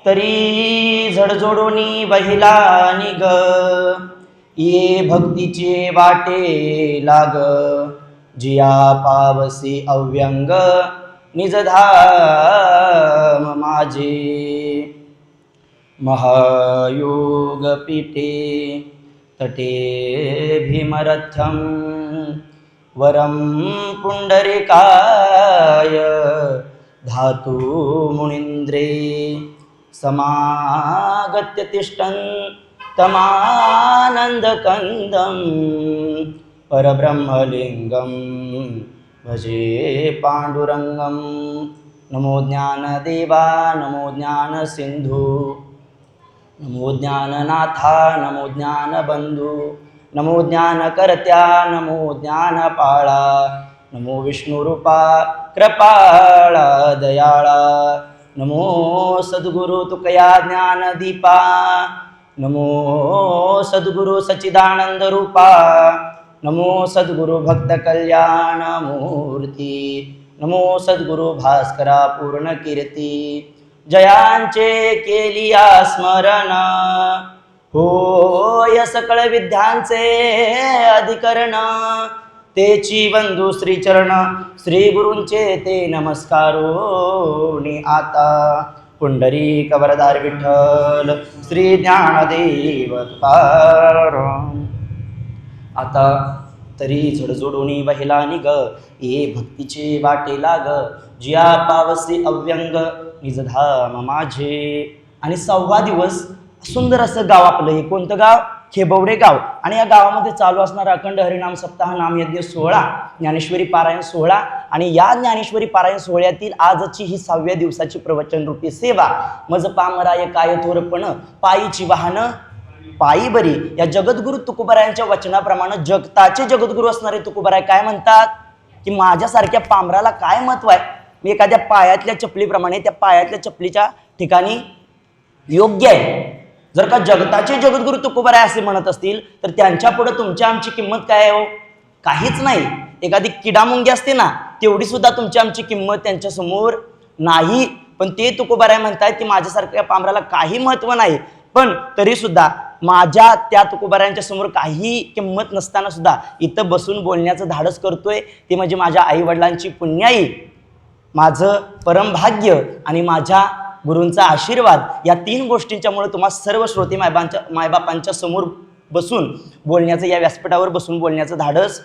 तरी झडझोडोनी बहिला निग ये भक्तीचे वाटे लाग जिया पावसी अव्यंग निजधाम माझे महायोग पीठे तटे भीमरथम वरम पुंडरीकाय धातु मुनीन्द्रे समागत्य तिष्ठन् तमानन्दकन्दं परब्रह्मलिङ्गं भजे पाण्डुरङ्गं नमो ज्ञानदेवा नमो ज्ञानसिन्धु नमो ज्ञाननाथा नमो ज्ञानबन्धु नमो ज्ञानकर्त्या नमो ज्ञानपाळा नमो विष्णुरूपा कृपाळा दयाळा नमो सद्गुरु तुकया ज्ञानदीपा नमो सद्गुरु सच्चिदानंद रूपा नमो सद्गुरु भक्त कल्याण मूर्ती नमो सद्गुरु भास्करा पूर्ण कीर्ती जयांचे केलिया स्मरण होय सकळ विद्यांचे अधिकरण तेची बंधू श्रीचरण श्री गुरूंचे ते नमस्कारोनी आता पुंडरीक वरदार विठ्ठल श्री ज्ञानदेव तुकाराम आता तरी झडझोडोनी बहिला निग ये भक्तीचे वाटे लाग जिया पावसी अव्यंग निजधाम माझे। आणि 6वा दिवस सुंदर असं गाव आपलं हे कोणतं गाव? खेबवडे गाव। आणि या गावामध्ये चालू असणारा अखंड हरिनाम सप्ताह नामयज्ञ 16 ज्ञानेश्वरी पारायण 16 आणि या ज्ञानेश्वरी पारायण सोहळ्यातील आजची ही 6व्या दिवसाची प्रवचन रूपी सेवा मज पामराय काय थोरपण पायीची वाहन पायी बरी या जगद्गुरु तुकोबारायांच्या वचनाप्रमाणे जगताचे जगद्गुरु असणारे तुकोबाराय काय म्हणतात की माझ्यासारख्या पामराला काय महत्व आहे? मी एखाद्या पायातल्या चपलीप्रमाणे त्या पायातल्या चपलीच्या ठिकाणी योग्य आहे। जर का जगताचे जगद्गुरु तुकोबाराय असे म्हणत असतील तर त्यांच्या पुढे तुमच्या आमची किंमत काय आहे हो? काहीच नाही। एखादी किडामुंगी असते ना तेवढी सुद्धा तुमची आमची किंमत त्यांच्या समोर नाही। पण ते तुकोबाराय म्हणतात की माझ्यासारख्या पामराला काही महत्व नाही, पण तरी सुद्धा माझ्या त्या तुकोबारायांच्या समोर काही किंमत नसताना सुद्धा इथं बसून बोलण्याचं धाडस करतोय ते म्हणजे माझ्या आई वडिलांची पुण्याई, माझं परम भाग्य आणि माझ्या गुरूंचा आशीर्वाद। या 3 गोष्टींच्यामुळे तुम्हा सर्व श्रोते मायबापांच्या समोर बसून बोलण्याचं या व्यासपीठावर बसून बोलण्याचं धाडस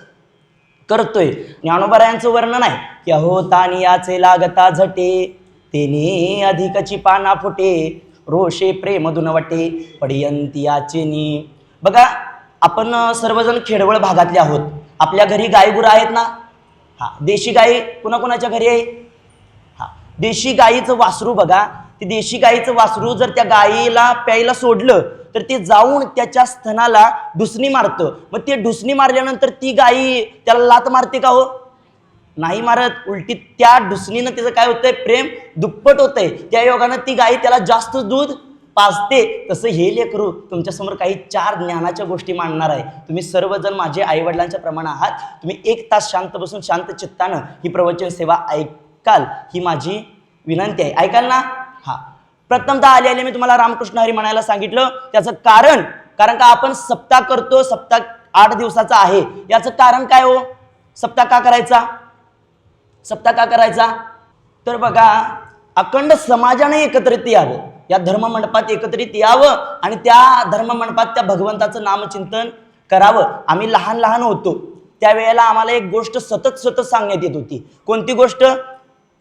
करतोय। ज्ञानोबारायांचं वर्णन आहे की अहो तानियाचे लागता झटे तेने अधिकची पाना फुटे रोषे प्रेम दुनवटे पडियंतियाचे नी। बघा आपण सर्वजण खेडवळ भागातले आहोत। आपल्या घरी गायगुरं आहेत ना? हा, देशी गाई कुणाकुणाच्या घरी आहे? हा, देशी गाईचं वासरू बघा, ते देशी गाईचं वासरू जर त्या गाईला प्यायला सोडलं तर ते जाऊन त्याच्या स्तनाला ढुसणी मारतं। मग ते ढुसणी मारल्यानंतर ती गाई त्याला लात मारते का हो? नाही मारत। उलटी त्या ढुसणीनं त्याचं काय होतंय? प्रेम दुप्पट होतंय। त्या योगानं ती गाई त्याला जास्त दूध पाजते। तसं हे लेकरू तुमच्यासमोर काही 4 ज्ञानाच्या गोष्टी मांडणार आहे। तुम्ही सर्वजण माझे आईवडिलांच्या प्रमाणे आहात। तुम्ही 1 तास शांत बसून शांत चित्तानं ही प्रवचन सेवा ऐकाल ही माझी विनंती आहे। ऐकाल ना? हा, प्रथमतः आले मी तुम्हाला रामकृष्ण हरी म्हणायला सांगितलं। त्याचं कारण का आपण सप्ताह करतो, सप्ताह 8 दिवसाचा आहे। याचं कारण काय हो? सप्ताह का करायचा? सप्ताह का करायचा? तर बघा अखंड समाजाने एकत्रित यावं, या धर्ममंडपात एकत्रित यावं आणि त्या धर्ममंडपात त्या भगवंताचं नामचिंतन करावं। आम्ही लहान होतो त्यावेळेला आम्हाला एक गोष्ट सतत सांगण्यात येत होती। कोणती गोष्ट?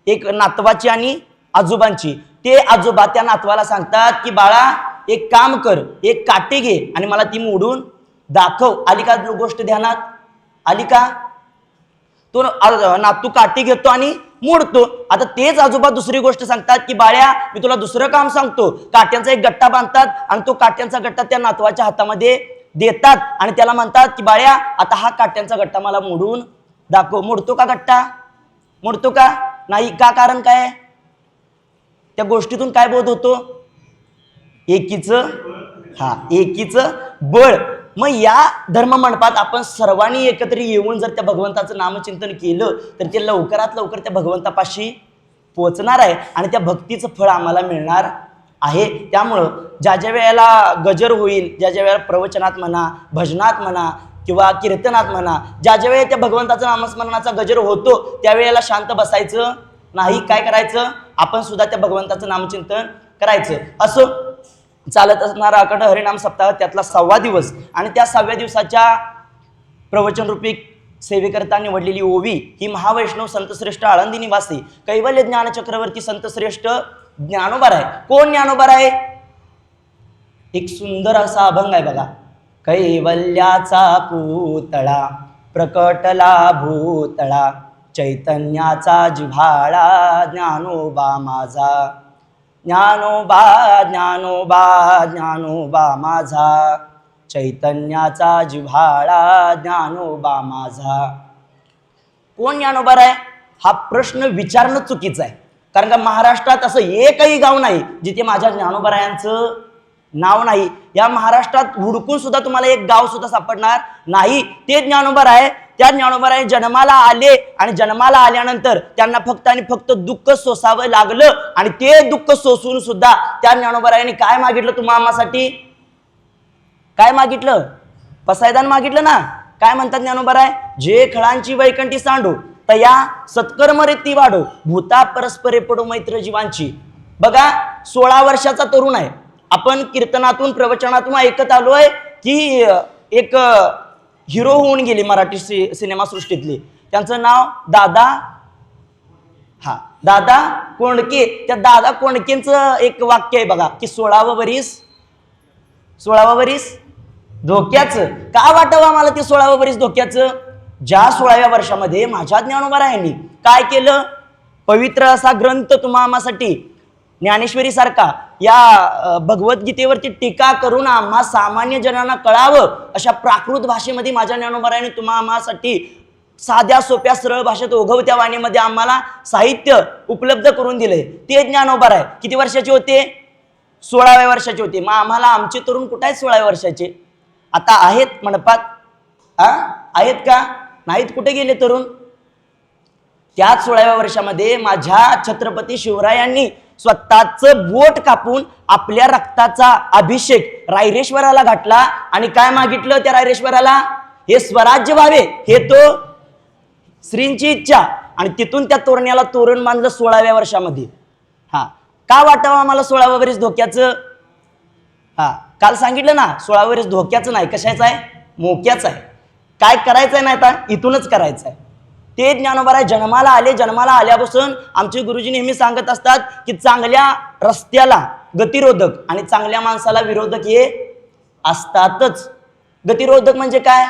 एक नातवाची आणि आजोबांची। ते आजोबा त्या नातवाला सांगतात की बाळा एक काम कर, एक काठी घे आणि मला ती मोडून दाखव। आली का गोष्ट ध्यानात? आली का? तो नातू काठी घेतो आणि मोडतो। आता तेच आजोबा दुसरी गोष्ट सांगतात की बाळ्या मी तुला दुसरं काम सांगतो। काट्यांचा एक गट्टा बांधतात आणि तो काट्यांचा गट्टा त्या नातवाच्या हातामध्ये देतात आणि त्याला म्हणतात की बाळ्या आता हा काट्यांचा गट्टा मला मोडून दाखव। मोडतो का गट्टा? मोडतो का? नाही का? कारण काय? त्या गोष्टीतून काय बोध होतो? एकीचं बळ। मग या धर्ममंडपात आपण सर्वांनी एकत्र येऊन जर त्या भगवंताचं नामचिंतन केलं तर ते लवकरात लवकर त्या भगवंतापाशी पोहोचणार आहे आणि त्या भक्तीचं फळ आम्हाला मिळणार आहे. त्यामुळं ज्या ज्या वेळेला गजर होईल, ज्या ज्या वेळेला प्रवचनात म्हणा, भजनात म्हणा किंवा कीर्तनात म्हणा, ज्या ज्या वेळेला त्या भगवंताचा नामस्मरणाचा गजर होतो त्यावेळेला शांत बसायचं नाही. काय करायचं? आपण सुद्धा त्या भगवंताचं नामचिंतन करायचं. असं चालत असणारा अखंड हरिनाम सप्ताह त्यातला 6वा दिवस आणि त्या 6व्या दिवसाच्या प्रवचनरूपी सेवेकरता निवडलेली ओवी ही महावैष्णव संतश्रेष्ठ आळंदी निवासी कैवल्य ज्ञान चक्रवर्ती संतश्रेष्ठ ज्ञानोबा आहे. कोण ज्ञानोबा आहे? एक सुंदर असा अभंग आहे बघा. कैवल्याचा पुतळा प्रकटला भूतळा, चैतन्याचा जिव्हाळा ज्ञानोबा माझा, ज्ञानोबा ज्ञानोबा ज्ञानोबा माझा, चैतन्याचा जिव्हाळा ज्ञानोबा माझा. कोण ज्ञानोबा आहे? हा प्रश्न विचारणं चुकीचं आहे. कारण का महाराष्ट्रात असं एकही गाव नाही जिथे माझ्या ज्ञानोबारायांचं नाव नाही. या महाराष्ट्रात हुडकून सुद्धा तुम्हाला एक गाव सुद्धा सापडणार नाही. ते ज्ञानोबा आहे. त्या ज्ञानोबाराय जन्माला आले आणि जन्माला आल्यानंतर त्यांना फक्त आणि फक्त दुःख सोसावं लागलं आणि ते दुःख सोसून सुद्धा त्या ज्ञानोबारायांनी काय मागितलं? तुम्हा आम्हासाठी काय मागितलं? पसायदान मागितलं ना. काय म्हणतात ज्ञानोबाराय? जे खळांची वैकंठी सांडू तया सत्कर्म रेती वाढो, भूता परस्परे पडो मैत्र जीवांची. बघा 16 वर्षाचा तरुण आहे. आपण कीर्तनातून प्रवचनातून ऐकत आलोय की एक हिरो होऊन गेली मराठी सिनेमा सृष्टीतली. त्यांचं नाव दादा कोंडके. त्या दादा कोंडकेंचं एक वाक्य आहे बघा की 16वं वरीस धोक्याचं. का वाटावं मला ते 16वं वरीस धोक्याचं? ज्या 16व्या वर्षामध्ये माझ्या ज्ञानोबारायांनी काय केलं? पवित्र असा ग्रंथ तुम्हा आम्हासाठी ज्ञानेश्वरी सारखा या भगवद्गीतेवरती टीका करून आम्हा सामान्य जनांना कळावं अशा प्राकृत भाषेमध्ये माझ्या ज्ञानोबारायांनी तुम्हा आम्हासाठी साध्या सोप्या सरळ भाषेत ओघवत्या वाणीमध्ये आम्हाला साहित्य उपलब्ध करून दिले. ते ज्ञानोबा आहे. किती वर्षाचे होते? 16व्या वर्षाचे होते. मग आम्हाला आमचे तरुण कुठे आहेत 16व्या वर्षाचे? आता आहेत मंडपात? आहेत का? नाहीत. कुठे गेले तरुण? त्याच 16व्या वर्षामध्ये माझ्या छत्रपती शिवरायांनी स्वतःचं बोट कापून आपल्या रक्ताचा अभिषेक रायरेश्वराला घातला आणि काय मागितलं त्या रायरेश्वराला? हे स्वराज्य व्हावे, हे तो श्रींची इच्छा. आणि तिथून त्या तोरण्याला तोरण बांधलं 16व्या वर्षामध्ये. का वाटावं आम्हाला 16वं वर्ष धोक्याचं? काल सांगितलं ना 16वं वर्ष धोक्याचं नाही, कशाचं आहे? मोक्याचं आहे. काय करायचंय नाही आता इथूनच करायचं आहे. ते ज्ञानोबा जन्माला आले. जन्माला आल्यापासून आमचे गुरुजी नेहमी सांगत असतात की चांगल्या रस्त्याला गतिरोधक आणि चांगल्या माणसाला विरोधक हे असतातच. गतिरोधक म्हणजे काय?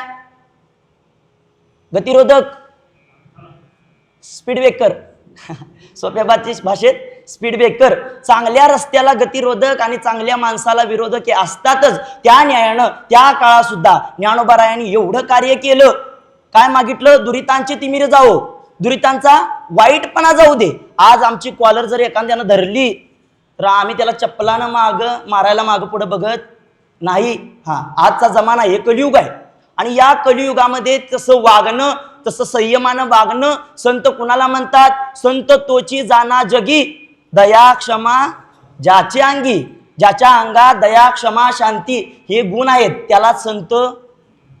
गतिरोधक स्पीड ब्रेकर. सोप्या भाषेत स्पीड ब्रेकर. चांगल्या रस्त्याला गतिरोधक आणि चांगल्या माणसाला विरोधक हे असतातच. त्या न्यायानं त्या काळात सुद्धा ज्ञानोबारायांनी एवढं कार्य केलं. काय मागितलं? दुरितांची तिमिर जाओ, दुरितांचा वाईटपणा जाऊ दे. आज आमची कॉलर जर एखाद्यानं धरली तर आम्ही त्याला चप्पलानं मारायला मागं पुढे बघत नाही. आजचा जमाना हे कलियुग आहे आणि या कलियुगामध्ये तसं वागणं, तसं संयमानं वागणं. संत कुणाला म्हणतात? संत तोची जाना जगी दया क्षमा ज्याचे अंगी. ज्याच्या अंगात दया क्षमा शांती हे गुण आहेत त्याला संत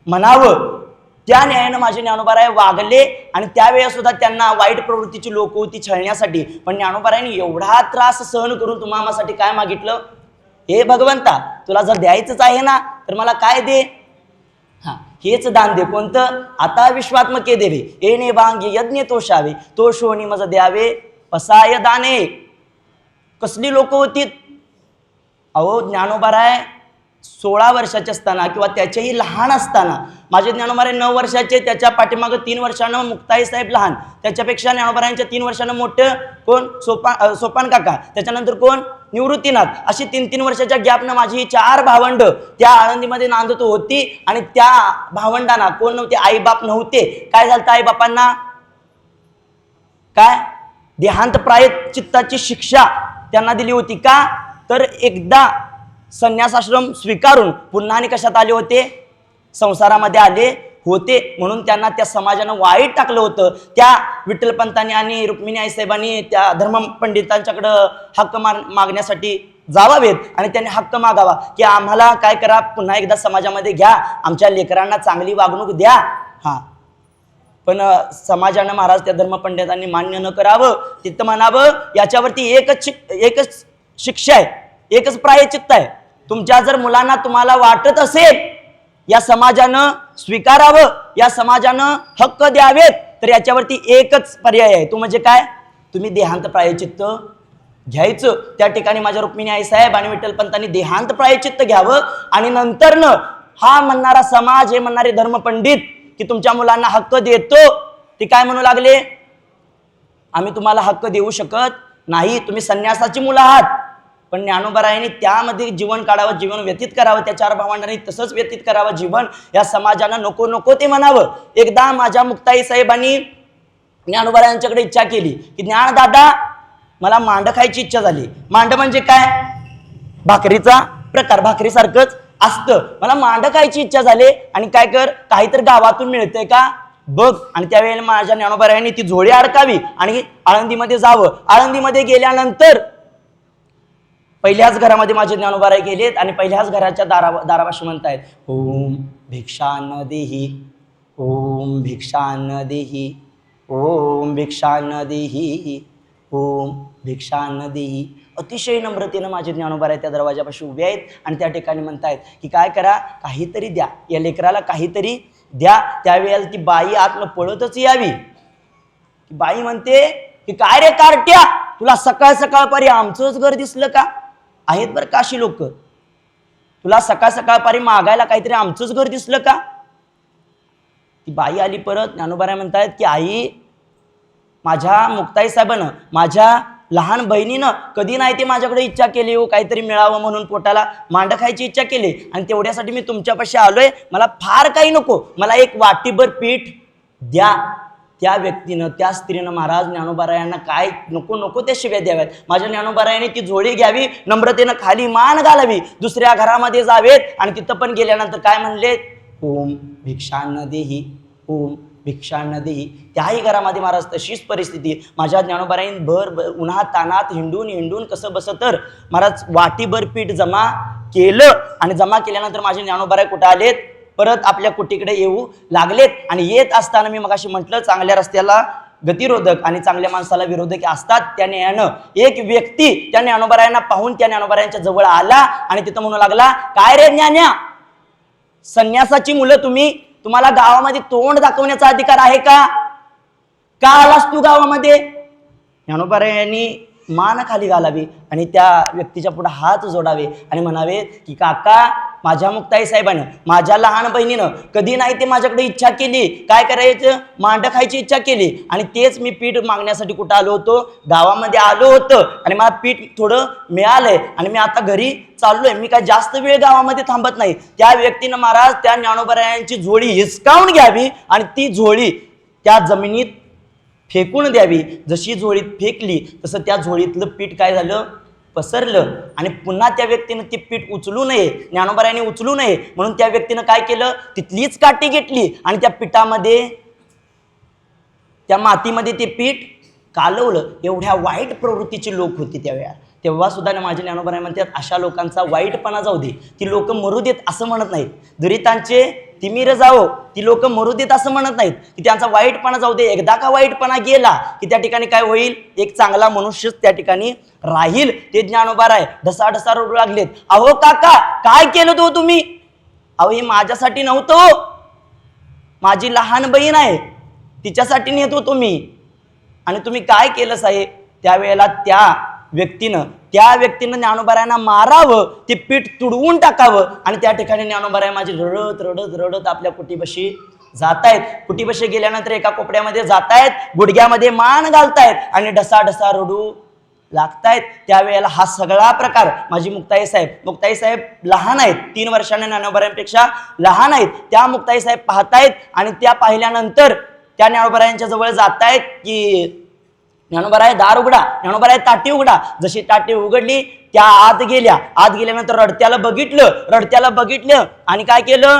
म्हणावं. त्या न्यायानं माझे ज्ञानोबाराय वागले आणि त्यावेळेस सुद्धा त्यांना वाईट प्रवृत्तीची लोक होती छळण्यासाठी. पण ज्ञानोबारायांनी एवढा त्रास सहन करून तुम्हा आम्हासाठी काय मागितलं? हे भगवंता तुला जर द्यायचंच आहे ना तर मला काय दे? हेच दान दे. कोणतं? आता विश्वात्मके देवे येणे वांगे यज्ञ तोषावे, तो शोणी मज द्यावे पसाय दाने. कसली लोक होती? अहो ज्ञानोबाराय 16 वर्षाचे असताना किंवा त्याच्याही लहान असताना माझे ज्ञानोबाराय 9 वर्षाचे, त्याच्या पाठीमागं 3 वर्षानं मुक्ताई साहेब लहान, त्याच्यापेक्षा ज्ञानोबारायांच्या 3 वर्षानं मोठं कोण? सोपान काका. त्याच्यानंतर कोण? निवृत्तीनाथ. अशी 3-3 वर्षाच्या गॅपनं माझी 4 भावंड त्या आळंदीमध्ये नांदत होती आणि त्या भावंडांना कोण नव्हते? आईबाप नव्हते. काय झालं आईबापांना? काय? देहांत प्रायश्चित्ताची शिक्षा त्यांना दिली होती. का? तर एकदा संन्यासाश्रम स्वीकारून पुन्हा आणि कशात आले होते? संसारामध्ये आले होते. म्हणून त्यांना त्या समाजानं वाईट टाकलं होतं. त्या विठ्ठलपंतांनी आणि रुक्मिणी आईसाहेबांनी त्या धर्मपंडितांच्याकडं हक्क मागण्यासाठी जावावेत आणि त्यांनी हक्क मागावा की आम्हाला काय करा, पुन्हा एकदा समाजामध्ये घ्या, आमच्या लेकरांना चांगली वागणूक द्या. हा, पण समाजानं महाराज त्या धर्मपंडितांनी मान्य न करावं. तिथं म्हणावं याच्यावरती एकच शिक्षा आहे, एकच प्रायश्चित्त आहे. तुमच्या जर मुलांना तुम्हाला वाटत असेल या समाजानं स्वीकारावं, या समाजानं हक्क द्यावेत, तर याच्यावरती एकच पर्याय आहे. तो म्हणजे काय? तुम्ही देहांत प्रायश्चित्त घ्यायचं. त्या ठिकाणी माझ्या रुक्मिणी आई साहेब आणि विठ्ठल पंतांनी देहांत प्रायश्चित्त घ्यावं आणि नंतर न हा म्हणणारा समाज, हे म्हणणारे धर्मपंडित की तुमच्या मुलांना हक्क देतो, ते काय म्हणू लागले? आम्ही तुम्हाला हक्क देऊ शकत नाही, तुम्ही संन्यासाची मुलं आहात. पण ज्ञानोबारायांनी त्यामध्ये जीवन काढावं, जीवन व्यतीत करावं, त्या चार भावंडांनी तसंच व्यतीत करावं जीवन. या समाजानं नको नको ते म्हणावं. एकदा माझ्या मुक्ताई साहेबांनी ज्ञानोबारायांच्याकडे इच्छा केली की ज्ञानदादा मला मांड खायची इच्छा झाली. मांड म्हणजे काय? भाकरीचा प्रकार, भाकरीसारखंच असतं. मला मांड खायची इच्छा झाली आणि काय कर, काहीतरी गावातून मिळतंय का बघ. आणि त्यावेळेला माझ्या ज्ञानोबारायांनी ती झोळी अडकावी आणि आळंदीमध्ये जावं. आळंदीमध्ये गेल्यानंतर पहिल्याच घरामध्ये माझे ज्ञानोबाराय गेलेत आणि पहिल्याच घराच्या दारापाशी म्हणतायत, ओम भिक्षा न देही, ओम भिक्षा न देही, ओम भिक्षा न देही, ओम भिक्षा न देही. अतिशय नम्रतेनं माझे ज्ञानोबाराय त्या दरवाजापाशी उभे आहेत आणि त्या ठिकाणी म्हणतायत की काय करा, काहीतरी द्या, या लेकराला काहीतरी द्या. त्यावेळेला ती बाई आतनं पळतच यावी. ती बाई म्हणते की काय रे कार्ट्या, तुला सकाळ सकाळपारी आमचंच घर दिसलं का? आहेत बरं का अशी लोक, तुला सकाळ सकाळपारी मागायला काहीतरी आमचंच घर दिसलं का? ती बाई आली परत. ज्ञानोबाराय म्हणतायत की आई, माझ्या मुक्ताई साहेबानं, माझ्या लहान बहिणीनं कधी नाही ते माझ्याकडे इच्छा केली हो, काहीतरी मिळावं म्हणून, पोटाला मांड खायची इच्छा केली आणि तेवढ्यासाठी मी तुमच्यापाशी आलोय. मला फार काही नको, मला एक वाटीभर पीठ द्या. त्या व्यक्तीनं, त्या स्त्रीनं महाराज ज्ञानोबारायांना काय नको नको त्या शिव्या द्याव्यात. माझ्या ज्ञानोबारायांनी ती झोळी घ्यावी, नम्रतेनं खाली मान घालावी, दुसऱ्या घरामध्ये जावेत आणि तिथं पण गेल्यानंतर काय म्हणले, ओम भिक्षा न देही, ओम भिक्षा न देही. त्याही घरामध्ये महाराज तशीच परिस्थिती. माझ्या ज्ञानोबारायांनी भर उन्हात तानात हिंडून हिंडून कसं बस तर महाराज वाटीभर पीठ जमा केलं आणि जमा केल्यानंतर माझे ज्ञानोबाराय कुठं आलेत, परत आपल्या कुटीकडे येऊ लागलेत. आणि येत असताना मी मगाशी म्हटलं, चांगल्या रस्त्याला गतिरोधक आणि चांगल्या माणसाला विरोधक असतात. त्या न्यायानं एक व्यक्ती त्या ज्ञानोबारायांना पाहून त्या ज्ञानोबारायांच्या जवळ आला आणि तिथं म्हणू लागला, काय रे ज्ञान्या, संन्यासाची मुलं तुम्ही, तुम्हाला गावामध्ये तोंड दाखवण्याचा अधिकार आहे का? का आलास तू गावामध्ये? ज्ञानोबारायांनी मान खाली घालावी आणि त्या व्यक्तीच्या पुढे हात जोडावे आणि म्हणावे की काका, माझ्या मुक्ताई साहेबानं, माझ्या लहान बहिणीनं कधी नाही ते माझ्याकडे इच्छा केली, काय करायचं, मांड खायची इच्छा केली आणि तेच मी पीठ मागण्यासाठी कुठं आलो होतो, गावामध्ये आलो होतं आणि मला पीठ थोडं मिळालंय आणि मी आता घरी चाललोय, मी काय जास्त वेळ गावामध्ये थांबत नाही. त्या व्यक्तीनं महाराज त्या ज्ञानोबारायांची झोळी हिसकावून घ्यावी आणि ती झोळी त्या जमिनीत फेकून द्यावी. जशी झोळीत फेकली तसं त्या झोळीतलं पीठ काय झालं, पसरलं आणि पुन्हा त्या व्यक्तीनं ते पीठ उचलू नये, ज्ञानोबारायांनी उचलू नये म्हणून त्या व्यक्तीनं काय केलं, तिथलीच काठी घेतली आणि त्या पिठामध्ये, त्या मातीमध्ये ते पीठ कालवलं. एवढ्या वाईट प्रवृत्तीची लोक होती त्यावेळा. तेव्हा सुद्धा माझे ज्ञानोबाराय म्हणतात, अशा लोकांचा वाईटपणा जाऊ दे, ती लोक मरू देत असं म्हणत नाहीत. दुरितांचे तिमिर जावो, ती लोक मरू देत असं म्हणत नाहीत की त्यांचा वाईटपणा जाऊ दे. एकदा का वाईटपणा गेला की त्या ठिकाणी काय होईल, एक चांगला मनुष्यच त्या ठिकाणी राहील. ते ज्ञानोबाराय ढसा रडू लागलेत. अहो काका, काय केलं तो तुम्ही? अहो हे माझ्यासाठी नव्हतं, माझी लहान बहीण आहे, तिच्यासाठी नेत होतो मी. आणि तुम्ही काय केलं साहेब? त्यावेळेला त्या व्यक्तीनं ज्ञानोबारायांना मारावं, ते पीठ तुडवून टाकावं आणि त्या ठिकाणी ज्ञानोबाराय माझे रडत रडत रडत आपल्या कुटीपाशी जातायत. कुटीपाशी गेल्यानंतर एका कोपड्यामध्ये जातायत, गुडघ्यामध्ये मान घालतायत आणि ढसा रडू लागतायत. त्यावेळेला हा सगळा प्रकार माझी मुक्ताई साहेब लहान आहेत, 3 वर्षांनी ज्ञानोबारायांपेक्षा लहान आहेत. त्या मुक्ताई साहेब पाहतायत आणि त्या पाहिल्यानंतर त्या ज्ञानोबारायांच्या जवळ जातायत की ज्ञानोबाराय दार उघडा, ज्ञानोबाराय ताटी उघडा. जशी ताटी उघडली त्या आत गेल्यानंतर रडत्याला बघितलं आणि काय केलं,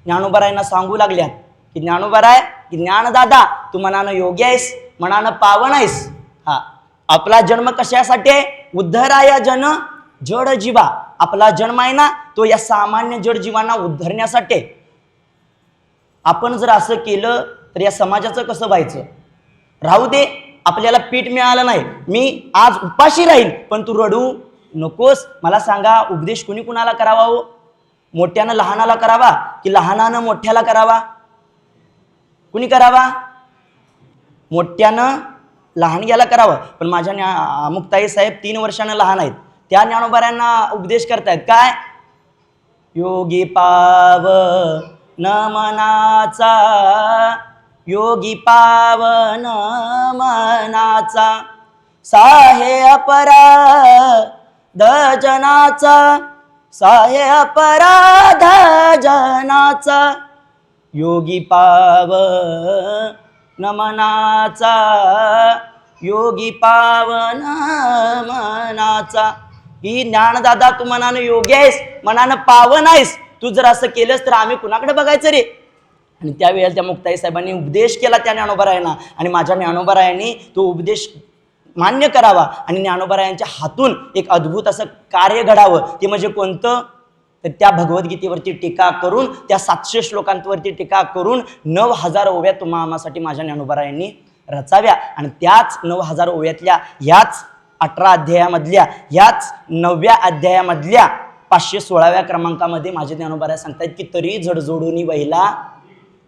ज्ञानोबारायांना सांगू लागल्यात की ज्ञानोबाराय, की ज्ञानदादा, तू मनानं योग्य आहेस, मनानं पावन आहेस. हा, आपला जन्म कशासाठी आहे? उद्धराया जन जड जीवा. आपला जन्म आहे ना तो या सामान्य जड जीवांना उद्धरण्यासाठी आहे. आपण जर असं केलं तर या समाजाचं कसं व्हायचं? राहू दे, आपल्याला पीठ मिळालं नाही, मी आज उपाशी राहील, पण तू रडू नकोस. मला सांगा, उपदेश कुणी कुणाला करावा हो? मोठ्यानं लहानाला करावा की लहानानं मोठ्याला करावा? कुणी करावा? मोठ्यानं लहान याला करावं. पण माझ्या मुक्ताई साहेब 3 वर्षानं लहान आहेत, त्या ज्ञानोबाऱ्यांना उपदेश करतायत काय? योगी पावन मनाचा, योगी पावन मनाचा, साहे अपराध जनाचा, साहे अपराध जनाचा, योगी पावन मनाचा, योगी पावन मनाचा. ही ज्ञानदादा, तू मनानं योगी आहेस, मनानं पावन आहेस. तू जर असं केलंस तर आम्ही कुणाकडे बघायचं रे? आणि त्यावेळेला त्या मुक्ताई साहेबांनी उपदेश केला त्या ज्ञानोबारायांना, आणि माझ्या ज्ञानोबारायांनी तो उपदेश मान्य करावा आणि ज्ञानोबारायांच्या हातून एक अद्भुत असं कार्य घडावं. ते म्हणजे कोणतं? तर त्या भगवद्गीतेवरती टीका करून, त्या 700 श्लोकांवरती टीका करून 9000 ओव्या तुम्हा आम्हासाठी माझ्या ज्ञानोबारायांनी रचाव्या. आणि त्याच 9000 ओव्यातल्या ह्याच 18 अध्यायामधल्या ह्याच 9व्या अध्यायामधल्या 516व्या क्रमांकामध्ये माझे ज्ञानोबाराय सांगतायत की तरी झडझोडूनी वहिला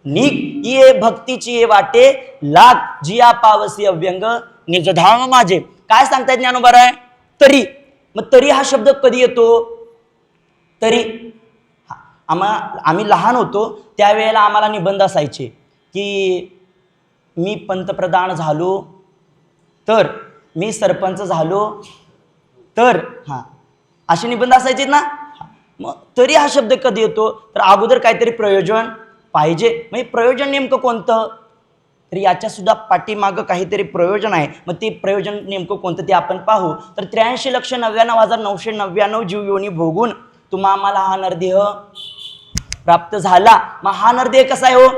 निक ये भक्तीची ये वाटे लाग जिया पावसी अव्यंग निजधाम माझे. काय सांगतायत ज्ञानोबाराय? तरी. मग तरी हा शब्द कधी येतो? तरी आम्ही लहान होतो त्यावेळेला आम्हाला निबंध असायचे की मी पंतप्रधान झालो तर, मी सरपंच झालो तर, असे निबंध असायचे ना. मग तरी हा शब्द कधी येतो? तर अगोदर काहीतरी प्रयोजन पाहिजे. म्हणजे प्रयोजन नेमकं कोणतं? तर याच्या सुद्धा पाठीमागं काहीतरी प्रयोजन आहे. मग ते प्रयोजन नेमकं कोणतं ते आपण पाहू. तर 83,99,999 जीव योनी भोगून तुम्हा आम्हाला हा नरदेह प्राप्त झाला. मग हा नरदेह कसा आहे हो?